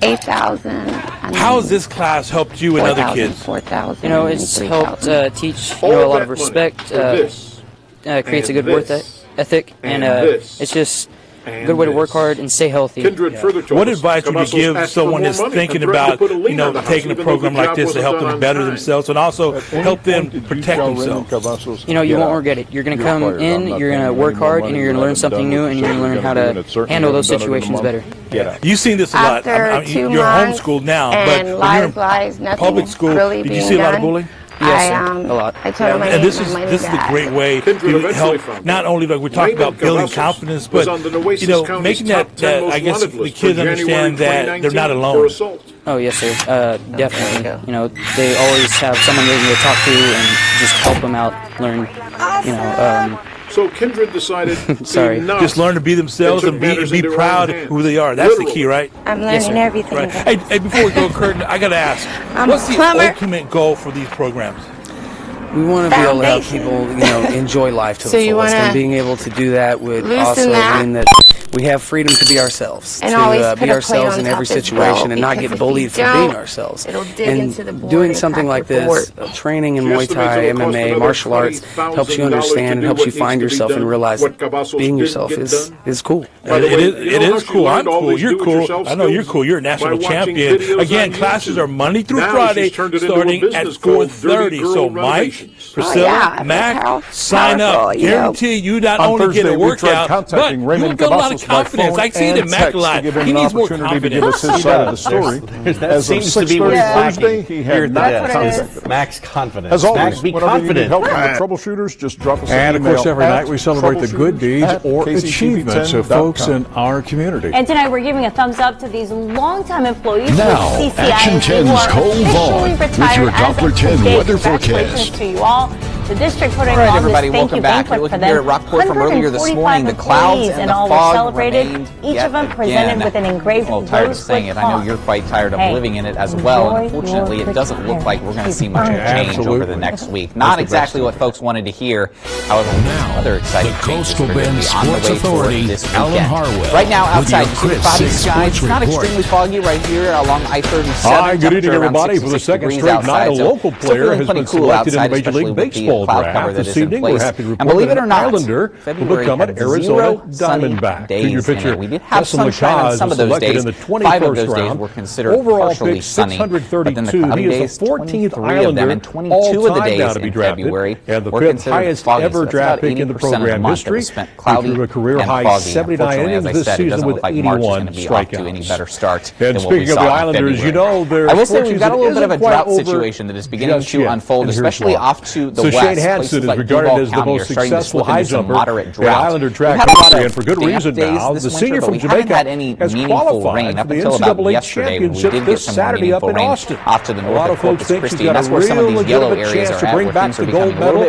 8,000. How has this class helped you and other kids? 4,000. You know, it's helped teach a lot of respect, creates a good work ethic, and it's just a good way to work hard and stay healthy. What advice would you give someone that's thinking about, taking a program like this to help them better themselves and also help them protect themselves? You know, you won't regret it. You're going to come in, you're going to work hard, and you're going to learn something new, and you're going to learn how to handle those situations better. Yeah. You've seen this a lot. You're homeschooled now, but when you're in public school, did you see a lot of bullying? Yes, a lot. I told him and this is the great way to help. Not only like we're talking about building confidence, but making that I guess the kids understand that they're not alone. Oh yes, sir. Definitely. You know, they always have someone they can talk to and just help them out, learn. So Kindred decided just learn to be themselves and be proud of who they are. That's the key, right? I'm learning everything. Right. Hey, before we go, Curtin, I got to ask, what's the ultimate goal for these programs? We want to be able to help people, enjoy life to the fullest, and being able to do that would also mean that we have freedom to be ourselves, to be ourselves in every situation and not get bullied for being ourselves. And doing something like this, training in Muay Thai, MMA, martial arts, helps you understand and helps you find yourself and realize that being yourself is cool. It is cool. I'm cool. You're cool. I know you're cool. You're a national champion. Again, classes are Monday through Friday starting at 4:30. So Mike, Priscilla, Mac, sign up. Guarantee you not only get a workout, but you'll get a lot of confidence. I see the Mac a lot. He needs more confidence. To give us his side of the story. As of 6:30 Thursday, he had Max confidence. As always, Max, be whenever you need confident. help from the troubleshooters, just drop us an email. And of course, every night we celebrate the good deeds or achievements of folks in our community. And tonight we're giving a thumbs up to these longtime employees. Now, Action 10's Cole Vaughn with your Doppler 10 weather forecast. To you all. The district putting all right, on everybody, this thank you welcome back. You're looking here at Rockport from earlier this morning. The clouds and the fog remained each of them presented with an engraved I'm a little tired of saying it. I know you're quite tired of living in it as well. And unfortunately, it doesn't look like we're going to see much of a change over the next week. Not exactly what folks wanted to hear. However, other exciting changes are going to be on the way for this weekend. Right now, outside, you see the cloudy skies. It's not extremely foggy right here along I-37. Hi, good evening, everybody. For the second straight night, a local player has been selected in the Major League Baseball draft. This evening, we're happy to report that an Islander will become an Arizona Diamondback. Junior pitcher Justin LaCaz was selected in the 21st round. Overall pick 632. He is the 14th Islander all-time now to be drafted and the 5th highest ever draft pick in the program history. He threw a career-high 79 innings this season with 81 strikeouts. And speaking of the Islanders, I will say we've got a little bit of a drought situation that is beginning to unfold, especially off to the west. Shane Hansen is regarded as the most successful high jumper in Islander track history, and for good reason now. The senior from Jamaica has qualified for the NCAA championship this Saturday up in Austin. A lot of folks think she's got a real legitimate chance to bring back the gold medal.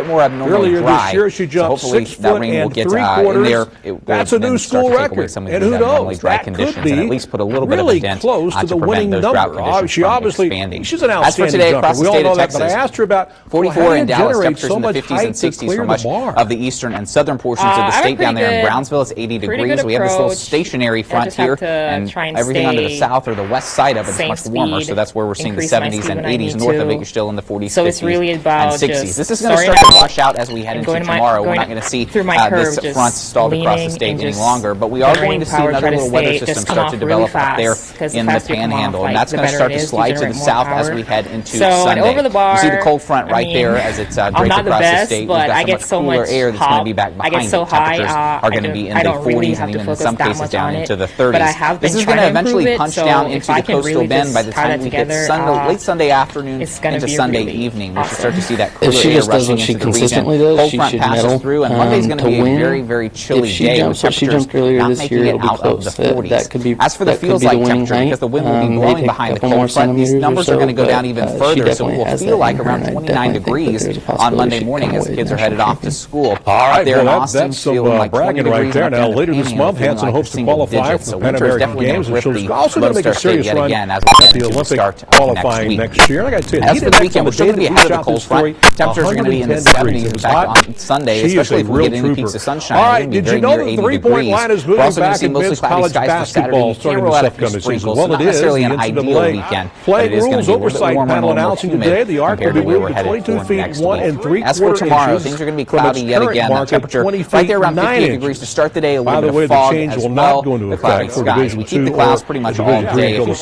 Earlier this year, she jumped 6 foot and 3/4. That's a new school record, and who knows, that could be really close to the winning number. She obviously, she's an outstanding jumper. We all know that, but I asked her about 44 in Dallas, temperatures in the 50s and 60s for much of the eastern and southern portions of the state. Down there in Brownsville, it's 80 degrees. We have this little stationary front here, and everything under the south or the west side of it is much warmer, so that's where we're seeing the 70s and 80s. North of it, you're still in the 40s, 50s, and 60s. This is going to start to wash out as we head into tomorrow. We're not going to see this front stalled across the state any longer, but we are going to see another little weather system start to develop up there in the panhandle, and that's going to start to slide to the south as we head into Sunday. You see the cold front right there as it's draped across the state. We've got so much cooler air that's going to be back behind it. Temperatures are going to be in the 40s and even in some cases down into the 30s. This is going to eventually punch down into the coastal bend by the time we get late Sunday afternoon into Sunday evening. We should start to see that cooler air rushing into the region. Cold front passes through, and Monday's going to be a very, very chilly day with temperatures not making it out of the 40s. As for the feels-like temperature, because the wind will be blowing behind the cold front, these numbers are going to go down even further, so it will feel like around 29 degrees on Monday morning as the kids are headed off to school. All right, there in well, Austin, that's some bragging right there. Now, later this month, Hansen hopes to qualify for the Pan American Games, and she's also going to make a serious run at the Olympic qualifying next year. And I got to tell you, as for the weekend, we're still going to be ahead of the cold front. Temperatures are going to be in the 70s. In fact, on Sunday, especially if we get any peaks of sunshine. All right, did you know that the three-point line is moving back in men's college basketball starting this upcoming season? Well, it is. The NCAA Playing Rules Oversight Panel announcing today the arc will be moved to 22 feet 1 3/4 As for tomorrow, inches things are going to be cloudy yet again. The temperature right there around 58 degrees to start the day. A little bit of fog as well. The cloudy skies. We keep the clouds pretty much all day. If it's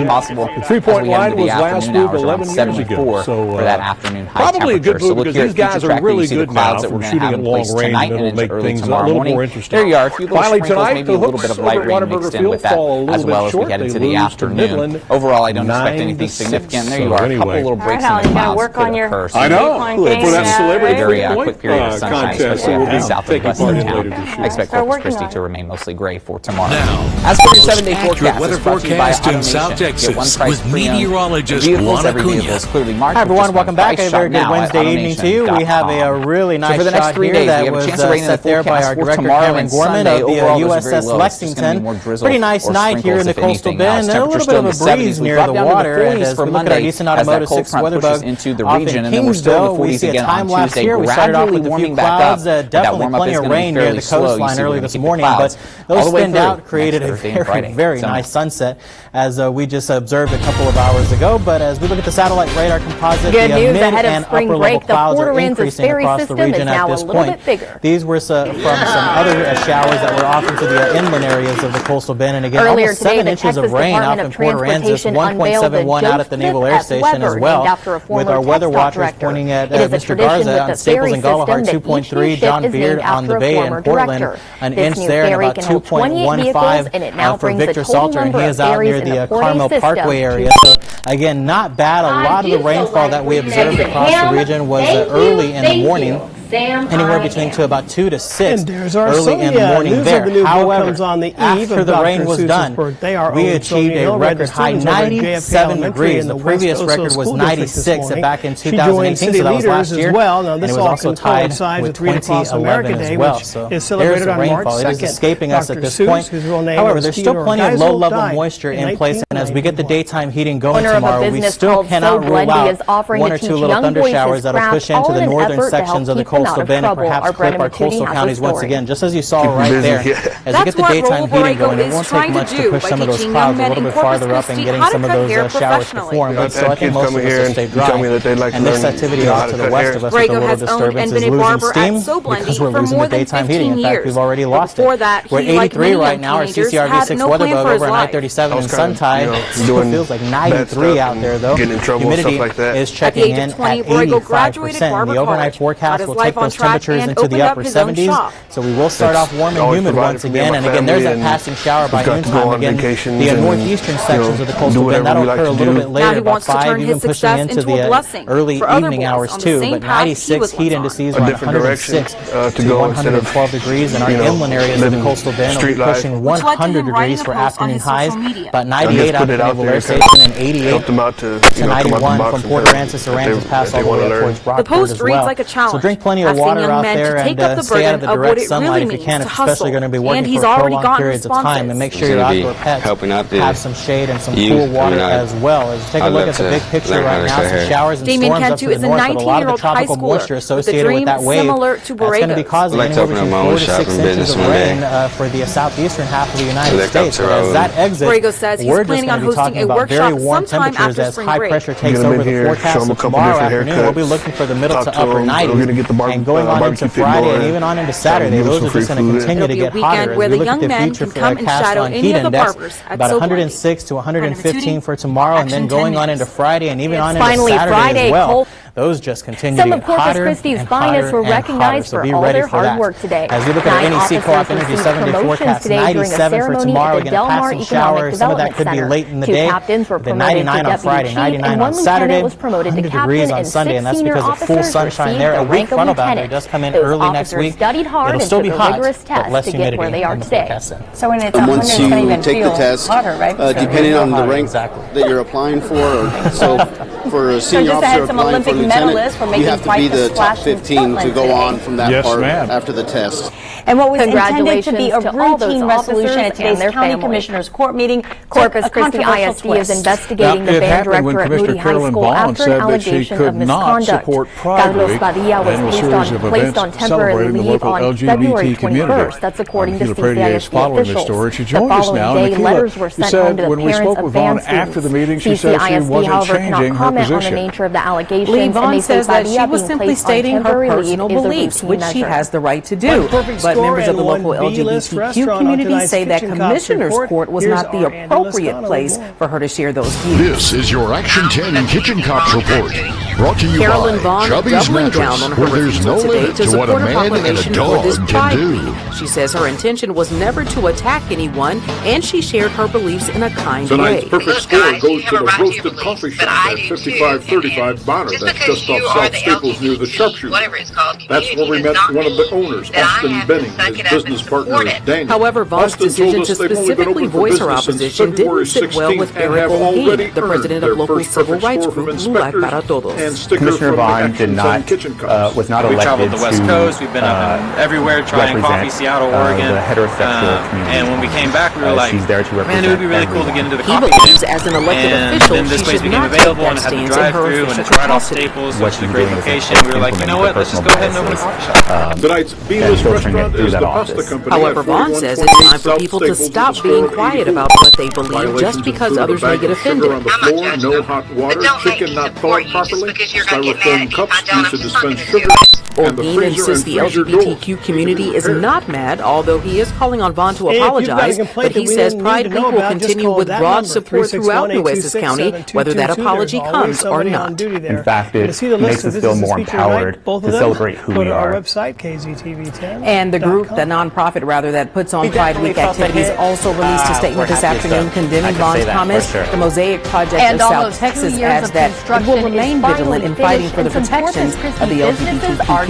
possible, the three-point line was last moved 11 years ago. So for that afternoon high probably a good move because these guys are really good now for shooting at long range, and it'll make things a little more interesting. There you are. A few little Finally sprinkles, tonight, maybe a little bit of light rain mixed in with that, as well as we head into the afternoon. Overall, I don't expect anything significant. There you are. A couple little breaks in the clouds could occur. I know. For that celebrity quick period of sunshine, especially in the south and west of town. I expect Corpus Christi to remain mostly gray for tomorrow. Now, as for your 7-day forecast, weather forecast in South Texas with meteorologist Juan Acuna. Hi everyone, welcome back. A very good Wednesday evening to you. We have a really nice shot here that was set there by our director Cameron Gorman of the USS Lexington. Pretty nice night here in the coastal bend, and a little bit of a breeze near the water. And as we look at our Eastern Automotive 6 weather bug off in Kingsville, we see a time lapse here. We started off with a few clouds, definitely plenty of rain near the coastline early this morning, but those thinned out, created a very nice sunset, as we just observed a couple of hours ago. But as we look at the satellite radar composite, the mid and upper level clouds are increasing across the region at this point. These were from some other showers that were off into the inland areas of the coastal bend, and again, almost 7 inches of rain out in Port Aransas, 1.71 out at the Naval Air Station as well, with our weather watchers pointing at Mr. Garza on Staples and Galahad 2.3, John Beard on the Bay in Portland, an inch there, and about 2.15 out for Victor Salter, and he is out near the Carmel Parkway area. So again, not bad. A lot of the rainfall that we observed across the region was early in the morning. Anywhere between about 2 to 6 early in the morning there. However, after the rain was done, we achieved a record high 97 degrees. The previous record was 96 back in 2018, so that was last year. And it was also tied with 2011 as well. So there's the rainfall. It is escaping us at this point. However, there's still plenty of low-level moisture in place, and as we get the daytime heating going tomorrow, we still cannot rule out 1 or 2 little thunder showers that will push into the northern sections of the coastal bend and perhaps clip our coastal counties once again, just as you saw right there. As you get the daytime heating going, it won't take much to push some of those clouds a little bit farther up and getting some of those showers to form. But so I think most of us will stay dry. And this activity off to the west of us with a little disturbance is losing steam because we're losing the daytime heating. In fact, we've already lost it. We're at 83 right now. Our CCRV6 weather bug over at 937 in Suntide. It still feels like 93 out there though. Humidity is checking in at 85%. The overnight forecast will take those temperatures into the upper 70s, so we will start off warm and humid once again. And again, there's that passing shower by noontime. Again, the northeastern sections of the coastal bend, that'll occur a little bit later, about 5, even pushing into the early evening hours too. But 96 heat indices around 106 to 112 degrees, and our inland areas of the coastal bend will be pushing 100 degrees for afternoon highs. About 98 out at the Naval Air Station and 88 to 91 from Port Aransas, Aransas Pass all the way up towards Brockport as well. So drink plenty of water out there and stay out of the direct sunlight if you can, especially going to be working for prolonged periods of time, and make sure your outdoor pets have some shade and some cool water as well. As you take a look at the big picture right now, some showers and storms up to the north, but a lot of the tropical moisture associated with that wave that's going to be causing anywhere between 4 to 6 inches of rain for the southeastern half of the United States. But as that exits, we're just going to be talking about very warm temperatures as high pressure takes over the forecast. So tomorrow afternoon, we'll be looking for the middle to upper 90s, and going on into Friday and even on into Saturday, those are just going to continue to get hotter. As we look at the future forecast on heat index, about 106 to 115 for tomorrow, and then going on into Friday and even on into Saturday as well. Those just continue to get hotter and hotter and hotter, so be ready for that. As we look at our NEC Co-op Energy 7-day forecast, 97 for tomorrow, again, a passing shower. Some of that could be late in the day. The 99 on Friday, 99 on Saturday, 100 degrees on Sunday, and that's because of full sunshine there. A weak frontal boundary does come in early next week. It'll still be hot, but less humidity in the forecast then. So when it's 100, once you take the test, depending on the rank that you're applying for, so for a senior officer applying for medalist for making quite the splash in Portland to go on from that part ma'am. after the test. And what was intended to be a routine resolution at today's County Commissioners Court meeting, Corpus Christi ISD is investigating the band director at Moody High School after an allegation of misconduct. Carlos Padilla was placed on temporary leave on February 21st. That's according to CCISD officials. The following day, letters were sent home to the parents of band students. CCISD, however, cannot comment on the nature of the allegations. Lee Vaughn says that she was simply stating her personal beliefs, which she has the right to do. But members of the local LGBTQ community say that Commissioner's Court was not the appropriate place for her to share those views. This is your Action 10 Kitchen Cops Report, brought to you Carolyn by Vaughn Chubby's doubling down Mattress, on her where there's no refusal today limit to to what a support a man and a proclamation for dog this can Pride do. Week. She says her intention was never to attack anyone, and she shared her beliefs in a kind Tonight's way. perfect score goes to the Roasted Coffee Shop at 5535 Bonner. That's just off South Staples near the Sharpshooter. That's where we met one of the owners, Austin Benning. His business partner is Daniel. However, Vaughn's Austin decision to told us they've only been specifically open for voice her business since opposition February didn't sit well 16th with and Eric have Olguin, already the president earned of local their civil first rights perfect group score from LULAC para inspectors Todos. and sticker Commissioner from the Vaughn Action 10 Kitchen Cops. was not We elected traveled the West to Coast. We've been up everywhere trying coffee, Seattle, Oregon. the heterosexual community. And when we came back, we were like, she's there to man, it would be really cool to get into the He coffee believes game. as an elected And official, then this she place should became not take available that and had the stance in her drive-through, and official it's right off capacity. Staples, What which is a she's great doing is location. We were like, you know what, let's just go ahead and open a coffee shop. Tonight's B-list restaurant is the Pasta Company. However, Vaughn says it's time for people to stop being quiet about what they believe just because others may get offended. On the floor, no hot water, chicken not thawed properly, styrofoam cups used to dispense sugar. Olguin insists the LGBTQ community is not mad, although he is calling on Vaughn to apologize, but he says Pride Week will continue with broad support throughout Nueces County, whether that apology comes or not. In fact, it makes us feel more empowered to celebrate who we are. And the group, the nonprofit rather, that puts on Pride Week activities also released a statement this afternoon condemning Vaughn's comments. The Mosaic Project of South Texas adds that it will remain vigilant in fighting for the protections of the LGBTQ community.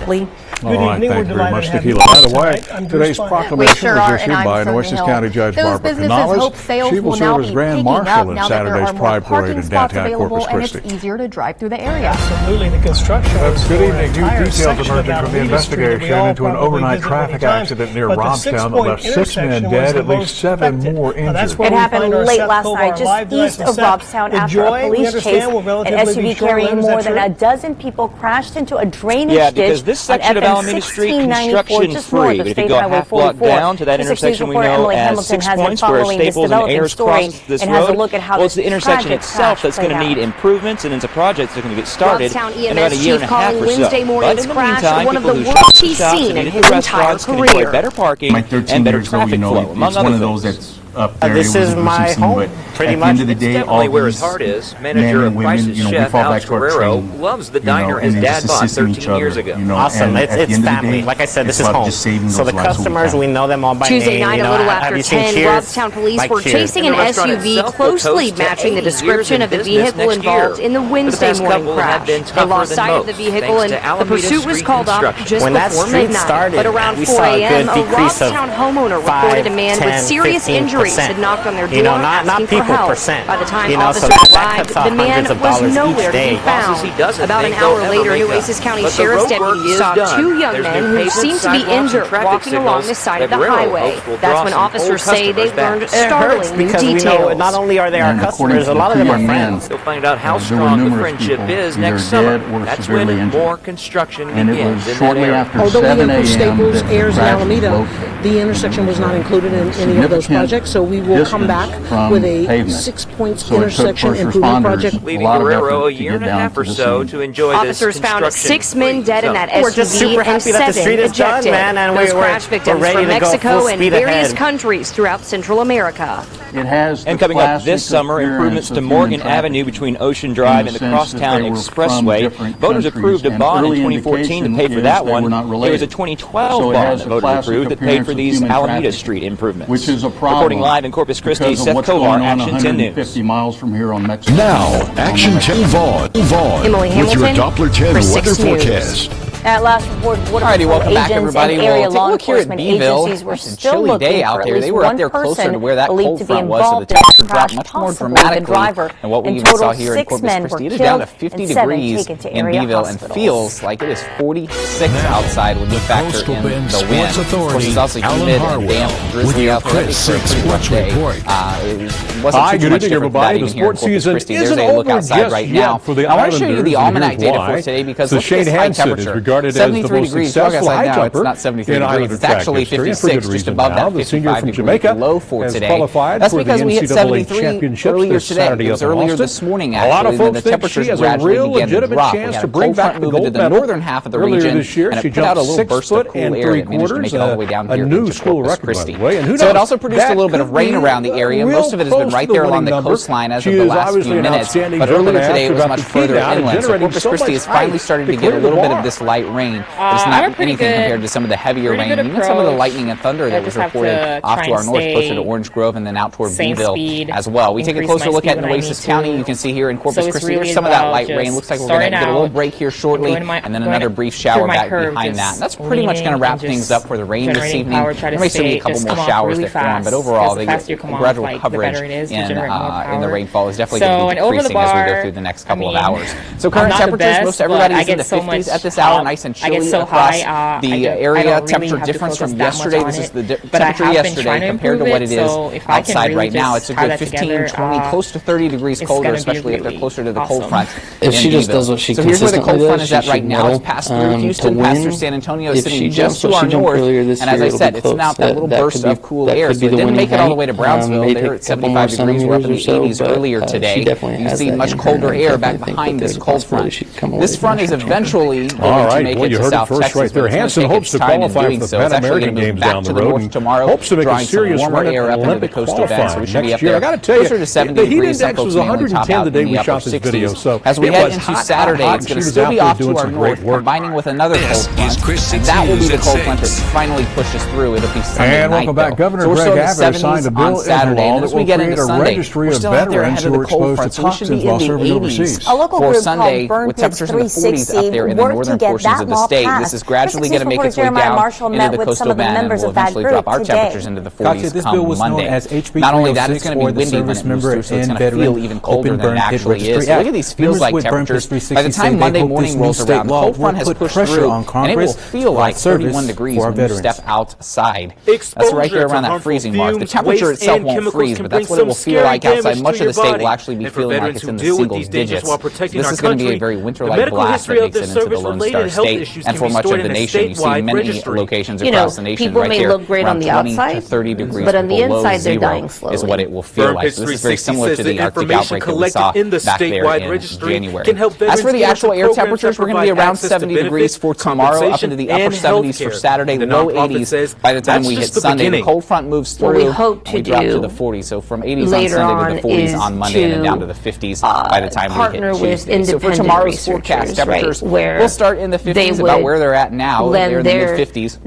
Lee? All right, thank you very much, Tequila. By the way, today's proclamation was issued by Nueces County Judge Barbara Canales. She will serve as Grand Marshal in Saturday's Pride Parade in downtown Corpus Christi. It's easier to drive through the area. Absolutely, the construction. Good evening. New details emerging from the investigation into an overnight traffic accident near Robstown that left 6 men dead, at least 7 more injured. It happened late last night, just east of Robstown, after a police chase. An SUV carrying more than a dozen people crashed into a drainage ditch this section of Alameda Street construction-free, but if you go a half block down to that intersection we know as 6 Points, where Staples and Ayers cross this road, well, it's the intersection itself that's going to need improvements, and it's a project that's going to get started in about a year and a half or so. But in the meantime, people who shop at the shops and eat at the restaurants can enjoy better parking and better traffic flow, among other things. This is my home, pretty much. It's definitely where his heart is. Manager of Price's chef, Alex Guerrero, loves the diner his dad bought 13 years ago. Awesome. It's family. Like I said, this is home. So the customers, we know them all by name. Tuesday night, a little after 10, Robstown police were chasing an SUV closely matching the description of the vehicle involved in the Wednesday morning crash. They lost sight of the vehicle and the pursuit was called off just before midnight. But around 4 a.m., a Robstown homeowner reported a man with serious injuries had knocked on their door asking for help. By the time officers arrived, the man was nowhere to be found. About an hour later, Nueces County Sheriff's deputies saw 2 young men who seemed to be injured walking along the side of the highway. That's when officers say they learned startling new details. Not only are they our customers, a lot of them are friends. You'll find out how strong the friendship is next summer. That's when more construction begins in that area. Although we include Staples, Ayers, and Alameda, the intersection was not included in any of those projects, so we will come back with a 6 Points intersection improvement project. Leaving Guerrero a year and a half or so to enjoy this construction. Officers found 6 men dead in that SUV. We're just super happy that the street is done, man, and those crash victims from Mexico and various countries throughout Central America. And coming up this summer, improvements to Morgan Avenue between Ocean Drive and the Crosstown Expressway. Voters approved a bond in 2014 to pay for that one. There was a 2012 bond that voters approved that paid for these Alameda Street improvements. Which is a problem. Reporting live in Corpus Christi, Seth Kovar, Action 10 News. 50 miles from here on Mexico. Now, Action 10 Vaughn Emily with your Hamilton Doppler 10 for weather 6 News. forecast. At last report, Border Patrol agents and area law enforcement agencies were still looking for at least one person believed to be involved in the crash, possibly the driver. And what we even saw here in Corpus Christi, it is down to 50 degrees in Beeville and feels like it is 46 outside when you factor in the wind. Of course, it's also humid and damp, drizzly out there. It's a pretty rough day. It wasn't too much different from that even here in Corpus Christi. There's a look outside right now. I want to show you the almanac data for today because look at this high temperature. 73 degrees. Look outside now. It's not 73 degrees. It's actually 56, just above that 55-degree low for today. That's because we hit 73 earlier today. It was earlier this morning, actually, when the temperatures gradually began to drop. We had a cold front move into the northern half of the region, and it put out a little burst of cool air that managed to make it all the way down here into Corpus Christi. So it also produced a little bit of rain around the area. Most of it has been right there along the coastline as of the last few minutes, but earlier today it was much further inland. So Corpus Christi has finally started to get a little bit of this light rain. It's not anything compared to some of the heavier rain, and even some of the lightning and thunder that was reported off to our north, closer to Orange Grove and then out toward Beeville as well. We take a closer look at Nueces County. You can see here in Corpus Christi, there's some of that light rain. Looks like we're going to get a little break here shortly, and then another brief shower back behind that. And that's pretty much going to wrap things up for the rain this evening. There may still be a couple more showers that form, but overall, the gradual coverage in the rainfall is definitely going to be decreasing as we go through the next couple of hours. So current temperatures, most everybody's in the 50s at this hour, nice and chilly across the area. Temperature difference from yesterday. This is the temperature yesterday compared to what it is outside right now. It's a good 15, 20, close to 30 degrees colder, especially if they're closer to the cold front. If she just does what she so here's where the cold front is at right now. It's passed through Houston, past through San Antonio, sitting just to our north. And as I said, it's now that little burst of cool air. So it didn't make it all the way to Brownsville. They were at 75 degrees. We're up in the 80s earlier today. You see much colder air back behind this cold front. This front is eventually going to make it to South Texas. Right there. Hansen hopes to qualify for the Pan American Games down the road and hopes to make a serious run at Olympic qualifying next year. I got to tell you, the heat index was 110 the day we shot this video. So as we head into Saturday, it's going to still be off to our north, combining with another cold front. And that will be the cold front that finally pushes through. It'll be Sunday night. Welcome back. Governor Greg Abbott signed a bill into law that will create a registry of veterans who are exposed to toxins while serving overseas. A local group called Burn Pits 360 worked to get that law passed. This is gradually going to make its way down into the coastal band and will eventually drop our temperatures into the 40s come Monday. Not only that, it's going to be windy when it moves through, so it's going to feel even colder than it actually is. Look at these feels-like temperatures. By the time Monday morning rolls around, the cold front has pushed through, and it will feel like 31 degrees when you step outside. That's right here around that freezing mark. The temperature itself won't freeze, but that's what it will feel like outside. Much of the state will actually be feeling like it's in the single digits. This is going to be a very winter-like blast that makes it into the Lone Star State, and for much of the nation. You see many locations across the nation right here, around 20 to 30 degrees below zero is what it will feel like. So this is very similar to the Arctic outbreak that we saw back there in January. As for the actual air temperatures, we're going to be around 70 degrees for tomorrow, up into the upper 70s for Saturday, low 80s by the time we hit Sunday. The cold front moves through, we drop to the 40s. So from 80s on Sunday to the 40s on Monday, and then down to the 50s by the time we hit Tuesday. So for tomorrow's forecast, temperatures will start in the 50s, about where they're at now. They're in the mid-50s.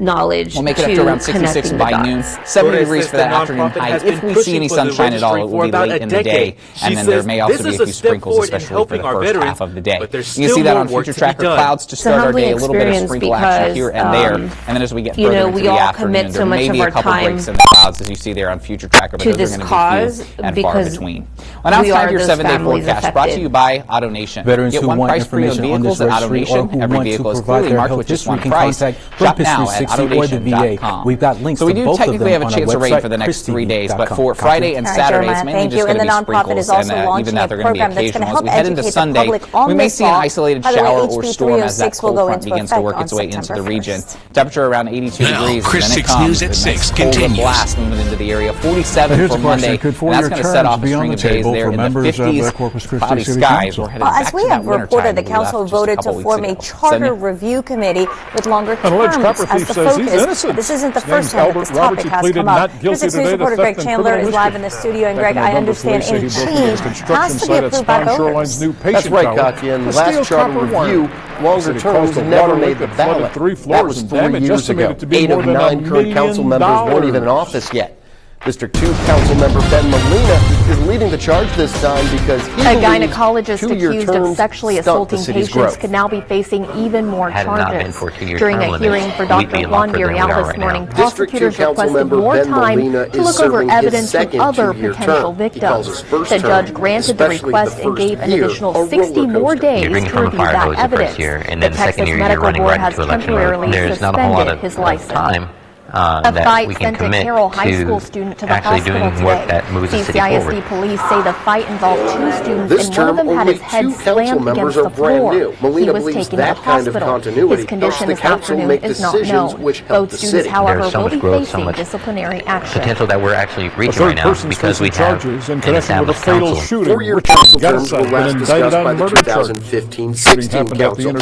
We'll make it up to around 66 by noon. 70 degrees for that afternoon high. If we see any sunshine at all, it will be late in the day. And then there may also be a few sprinkles, especially for the first half of the day. You can see that on Future Tracker clouds to start our day. A little bit of sprinkle action here and there. And then as we get further into the afternoon, there may be a couple breaks in the clouds, as you see there on Future Tracker, but those are going to be few and far between. Well, now it's time for your 7-day forecast, brought to you by AutoNation. Get one price per year vehicles at AutoNation. Every vehicle is clearly marked with just one price. Shop now at AutoNation.com. We've got links so we do technically have a chance of rain for the next 3 days, but for Friday and Saturday, it's mainly just going to be sprinkles, and even that they're going to be occasional. As we head into Sunday, we may see an isolated shower or storm as that cold front begins to work its way into the region. Temperature around 82 degrees, and then it comes. It's a nice cold blast moving into the area. 47 for Monday, and that's going to set off a string of days there in the 50s. Cloudy skies. We're headed back as we have reported, the council voted to form a charter review committee with longer terms as the focus. This isn't the first time that this topic has come up. Here's News reporter Greg Chandler is live in the studio, and Greg, I understand any change has to be approved by voters. That's right, Katya. In the last charter review, longer terms never made the ballot. That was 4 years ago. 8 of 9 current council members weren't even in office yet. District 2 Council Member Ben Molina is leading the charge this time because he a gynecologist accused of sexually assaulting patients could now be facing even more charges. During a hearing for Dr. Juan Virial this morning, prosecutors requested more time to look over evidence from other potential victims. The judge granted the request and gave an additional 60 more days to review that evidence. The Texas Medical Board has temporarily suspended his license. A fight sent a Carroll High School student to the hospital today. CCISD police say the fight involved two students and one of them had his head slammed against the floor. He was taken to the hospital. His condition this afternoon is not known. Both students, however, will be facing disciplinary action. Potential that we're actually reaching right now because we have an established counsel. 4-year council terms will last discussed by the 2015-16 council.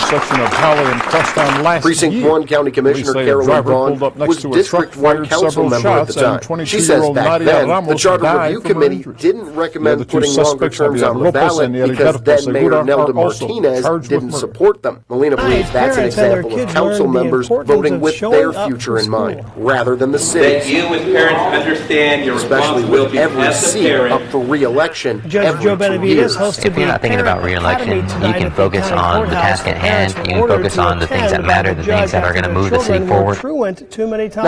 Precinct 1 County Commissioner Carolyn Braun was District 1 council member at the time. She says back then, the Charter Review Committee didn't recommend putting longer terms on the ballot because then Mayor Nelda Martinez didn't support them. Molina believes that's an example of council members voting with their future in mind, rather than the city's. That you as parents understand your responsibility especially with every seat up for re-election every 2 years. If you're not thinking about re-election, you can focus on the task at hand, you can focus on the things that matter, the things that are going to move the city forward.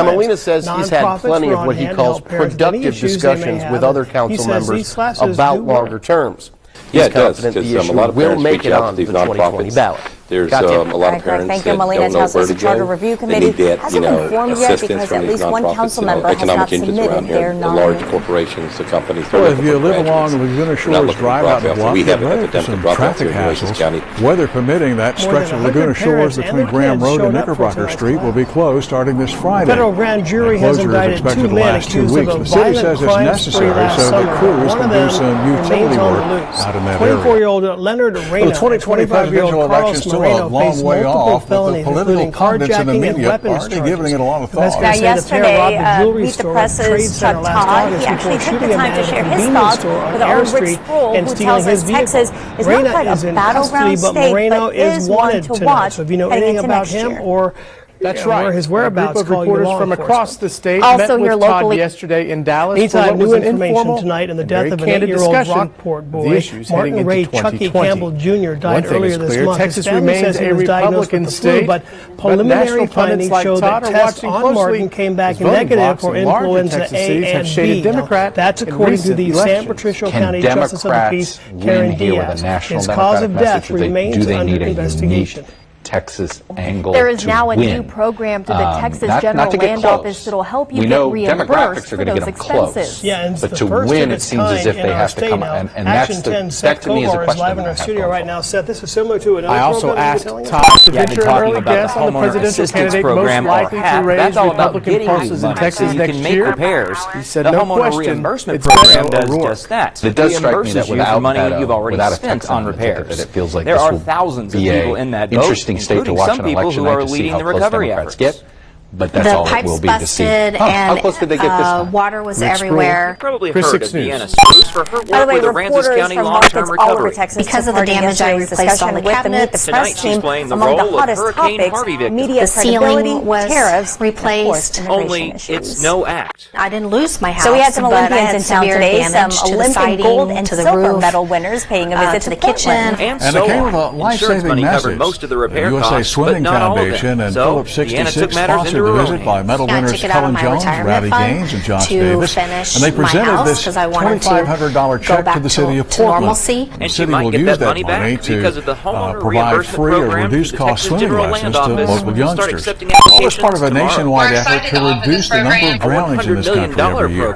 Now, Molina says he's had plenty of what he calls productive discussions with other council members about longer terms. Yeah, it does, because a lot of parents reach out to these nonprofits. There's a lot of parents that don't know where to go. They need that, assistance from these nonprofits, economic engines around here, the large corporations, the companies. Well, if you live along Laguna Shores Drive out in Bluff, some traffic hassles. Weather permitting, that stretch of Laguna Shores between Graham Road and Knickerbocker Street will be closed starting this Friday. Federal grand jury has indicted 2 men accused of a violent crime spree last summer. One of them remains on the loose. 24-year-old Leonard Reyna, the 2020 presidential election is still a long way off, but the political pundits in the media are giving it a lot of thought. Now, yesterday, Meet the Press's Chuck Todd, he actually took the time to share his thoughts with our own Rick Sproul, who tells us Texas is not quite a battleground state, but is one to watch heading into next year. That's right. Where his whereabouts call reporters from across the state also met with Todd yesterday in Dallas. Anytime new information tonight on the death of an 8-year-old Rockport boy, Martin Ray Chucky Campbell Jr. died earlier this month. Texas remains a Republican state, but preliminary findings show that tests on Martin came back negative for influenza A and B. That's according to the San Patricio County Justice of the Peace, Karen Diaz. His cause of death remains under investigation. Texas angle. There is now a new program through the Texas General Land Office that will help you get reimbursed for those expenses. But to win, it seems as if they have to come out. And that to me is a question. Live in our studio right now, Seth. This is similar to another program. I also asked Todd to venture an early guess on the presidential candidate most likely to raise Republican pulses in Texas next year. He said the no homeowner reimbursement program does just that. It does strike me that without money you've already spent on repairs. It feels like there are thousands of people in that boat, state to watch an election night to see how close Democrats get. But that's all it will be to see. How close did they get this time? Water was everywhere. Probably heard of Deanna Spruce for her work with the Aransas County long-term recovery. Because of the damage I replaced on the cabinet, the press team, among the hottest topics, media credibility, tariffs, replaced, only it's no act. I didn't lose my house. So we had some Olympians in town today, some Olympic gold and silver medal winners paying a visit to the kitchen. And it came with a life-saving message. Most of the repair USA Swimming Foundation and Phillips 66 sponsored the visit by medal winners Helen Jones, Ratty Gaines, and Josh Davis. And they presented this $2,500 check to the city of Portland. The city will use that money to provide free or reduced cost swimming lessons to local youngsters. All as part of a nationwide effort to reduce the number of drownings in this country every year.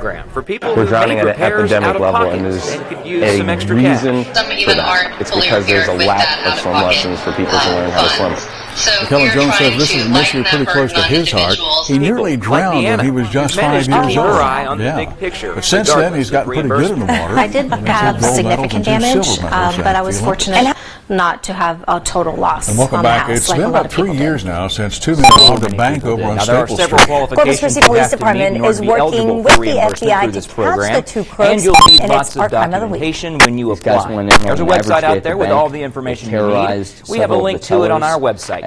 We're drowning at an epidemic level, and there's a reason for that. It's because there's a lack of swim lessons for people to learn how to swim. Helen Jones says this is an issue pretty close to his heart. He nearly drowned when he was just 5 years old. But since then, he's gotten pretty good in the water. I did have significant damage, but I was fortunate. not to have a total loss. And welcome on back. The house, it's like been about 3 years now since 2 men robbed a bank over on Staples Street. Corpus Christi Police Department is working with the FBI to catch the two crooks, and you'll need lots of crime of the week. documentation when you apply. There's a website out there with all the information you need. We have a link to it on our website,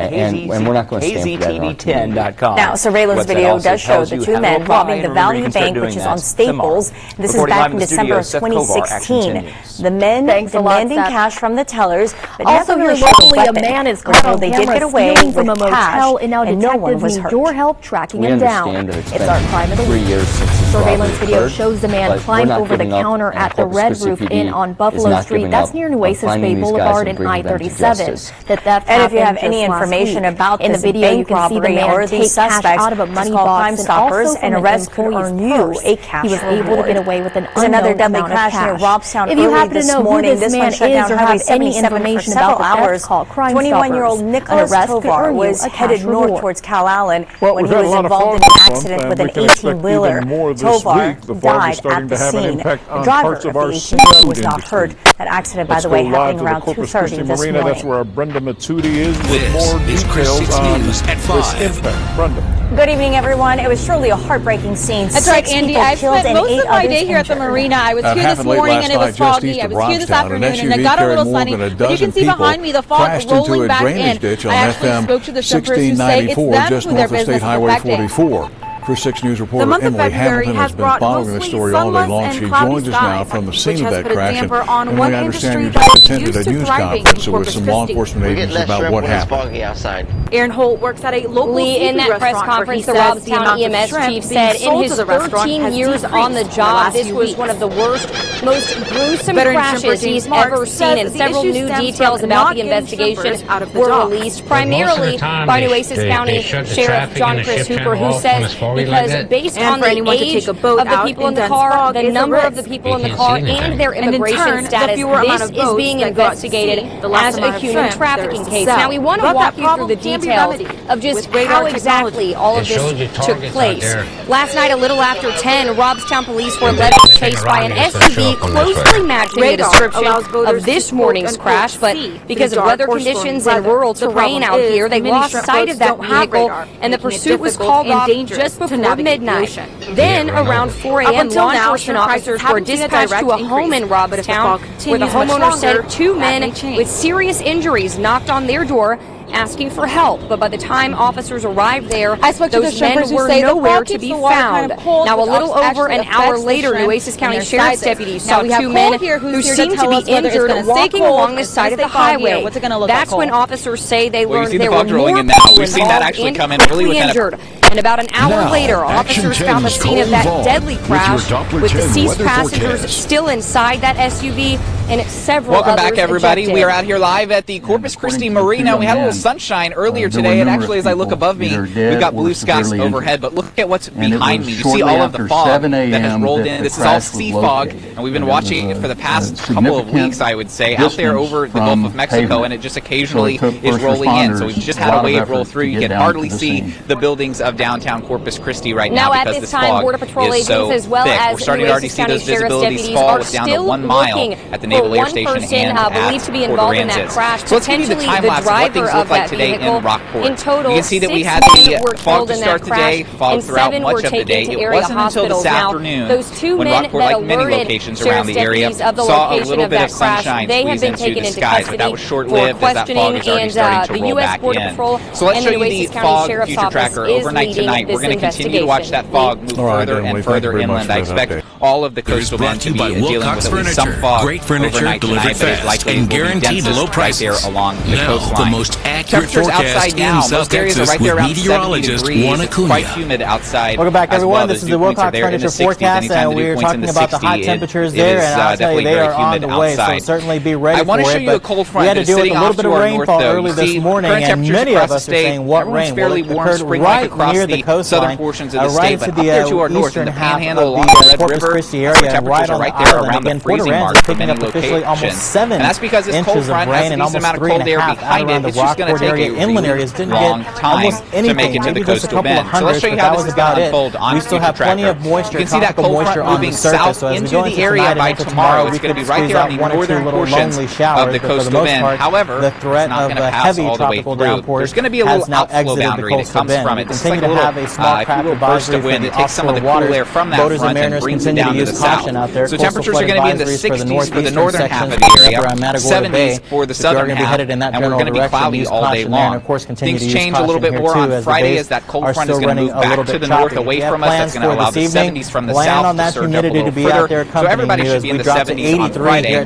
kztv10.com. Now, surveillance video does show the two men robbing the Value Bank, which is on Staples. This is back in December of 2016. The men demanding cash from the tellers, but also never really locally, a man is caught on they camera did get away stealing with from a motel, and now no one was detectives need hurt. your help tracking him down. It's our crime of the 3 week. years since this Surveillance robbery video occurred, shows the man but climb we're not over the giving up, counter and at the Corpus Red Christi Roof PD Inn on is Buffalo not Street. giving That's up near on Nueces finding Bay these guys Boulevard and and bringing them to I-37. justice. The theft And if you have happened any just last information week. about in the this video, you bank can see the robbery man or take these cash suspects, out of a money call Crime box and Stoppers also and from arrest an could employee's earn you purse. a cash He was able to get away with an There's another unknown deadly amount of crash near cash. Robstown If you early happen to this know who morning. this This man one shut is down or Highway have any 77 for information several about the theft, hours. call Crime 21-year-old Stoppers. Nicholas An arrest could Tovar earn you was a cash headed north reward. towards Cow Allen Well, when we've he had a was lot of involved in fog an this month, accident and with we an can expect 18-wheeler.18-wheeler. More this Tovar week. The fog died is starting at to the have an scene. impact The on driver parts of of the our 18-wheeler was seafood not industry. hurt. That accident, by Let's the way, go live happening to around the Corpus 2:30 Christi this Marina. That's morning. where our Brenda Matsuti is with This more is Chris details 6 on News at this 5. impact. Brenda. Good evening, everyone. It was surely a heartbreaking scene. That's right, Andy. I've spent most of my day here at the injured. marina. I was here this morning and it was foggy. I was here this afternoon and it got a little sunny. But you can see behind me the fog rolling back in. I actually spoke to the shippers who say it's them just who north their of State business is Highway affecting. 44. Chris 6 News The reporter month of Emily February Hamilton has has been brought following this mostly story all day sunless long. and She cloudy joins us now skies, from the which scene of has that put a crash. damper on And one we understand you industry just that is attended used a to news thriving conference in with Corpus some law Christi. enforcement agents about what happened. Aaron Holt works at a local Lee, in that seafood press restaurant conference, the where he says the Robstown amount of EMS shrimp chief being said in sold his to the restaurant 13 has years decreased on the in the job, last this few was weeks. one of the worst, most gruesome Veteran crashes shrimper he's James Marks ever says seen, and the several issue new stems details from about not the getting investigation shippers out of the were dock. released, primarily by Nueces County Sheriff John Chris Hooper, who says because based on the age of the people in the car, the number of the people in the car, and their immigration status, this is being investigated as a human trafficking case. Now, we want to walk you through the details of just how exactly all of this took place. Last night, a little after 10, Robstown police were led to chase by an SUV closely matching the description of this morning's crash, but because of weather conditions and rural terrain out here, they lost sight of that vehicle, and the pursuit was called off just before midnight. Then, around 4 a.m., law enforcement officers were dispatched to a home in Robstown, where the homeowner said two men with serious injuries knocked on their door asking for help, but by the time officers arrived there, those men were nowhere to be found. Now, a little over an hour later, Nueces County Sheriff's deputies saw two men who seemed to be injured walking along the side of the highway. That's when officers say they learned there were more people involved and quickly injured. And about an hour later, officers found the scene of that deadly crash with deceased passengers still inside that SUV and several others Welcome back, everybody. ejected. We are out here live at the Corpus Christi Marina. We had a little sunshine earlier today, and actually, as I look above me, we've got blue skies overhead, but look at what's behind me. You see all of the fog that has rolled in. This is all sea fog, and we've been watching it for the past couple of weeks, I would say, out there over the Gulf of Mexico, and it just occasionally is rolling in. So we've just had a wave roll through. You can hardly see the buildings of downtown Corpus Christi right now because at this this time, fog Border Patrol is so agents as well thick. as We're starting to already see those visibilities fall down to 1 mile at the Naval Air Station and believed to be involved in that crash. So let's give you the time lapse of what things look like today in Rockport. In total, you can see that we had the fog to start today, fog throughout much of the day. It wasn't until this afternoon when Rockport, like many locations around the area, saw a little bit of sunshine squeeze into the skies, but that was short-lived as that fog is already starting to roll back in. So let's show you the fog future tracker overnight tonight. We're going to continue to watch that fog move further and further inland. I expect all of the coastal bend to be dealing with at least some fog overnight tonight, but it's likely and guaranteed low prices right there along the now, coastline. The most accurate temperatures forecast outside now, in South most areas Texas are right there with around 70 meteorologist degrees. Juan It's Acuna. quite humid outside. Welcome back, everyone. This is the Wilcox Furniture Forecast, and we're talking about the high temperatures there, and I'll tell you, they are on the way, so certainly be ready for it. I want to show you a cold front. We had to deal with a little bit of rainfall early this morning, and many of us are saying what rain. Well, it occurred right near the coastline, right into the eastern half of the Corpus Christi area, right on the island. Again, Port Aransas picking up officially almost 7 and that's because this cold front has a decent amount of cold air behind it. It's just going to take a inland areas didn't long get time anything, to make it to the coastal bend. So let's show you that how was this is going about to it. unfold on We still have plenty of moisture, you can see that cold front moving south into the area by tomorrow. It's going to be right there on the northern portions of the coastal bend. However, the threat of a heavy tropical downpour there's going to be a little outflow boundary that comes from it. It's like a little burst of wind that takes some of the cool air from that front and brings it down to the south. So temperatures are going to be in the 60s for the northern half of the area, 70s for the southern half, and we're going to be cloudy all day long. Things change a little bit more on Friday as that cold front is going to move back to the north away from us. That's going to allow the 70s from the south to surge up a little further. So everybody should be in the 70s on Friday.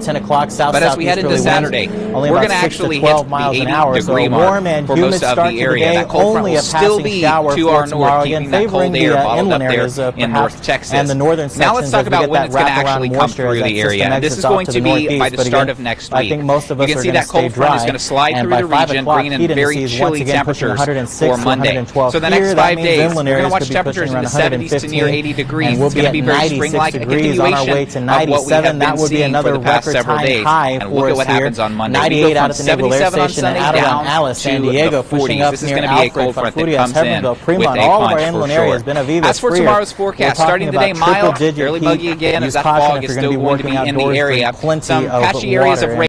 But as we head into Saturday, we're going to actually hit the 80-degree mark for most of the area. That cold front will still be to our north, keeping that cold air bottled up there in North Texas. Now let's talk about when it's going to actually come through the area. And this is going to be by the start of next week. You can see that cold front is going to slide through the region, bringing in very chilly temperatures for Monday. So the next 5 days, we're going to watch temperatures in the 70s to near 80 degrees. It's going to be very spring-like, a continuation of what we have been seeing for the past several days. And look at what happens on Monday. We go from 77 on Sunday down to the 40s. This is going to be a cold front that comes in with a punch for sure. As for tomorrow's forecast, starting today, mild, fairly muggy again, as that fog is still going to be in the area. Some patchy areas of rain.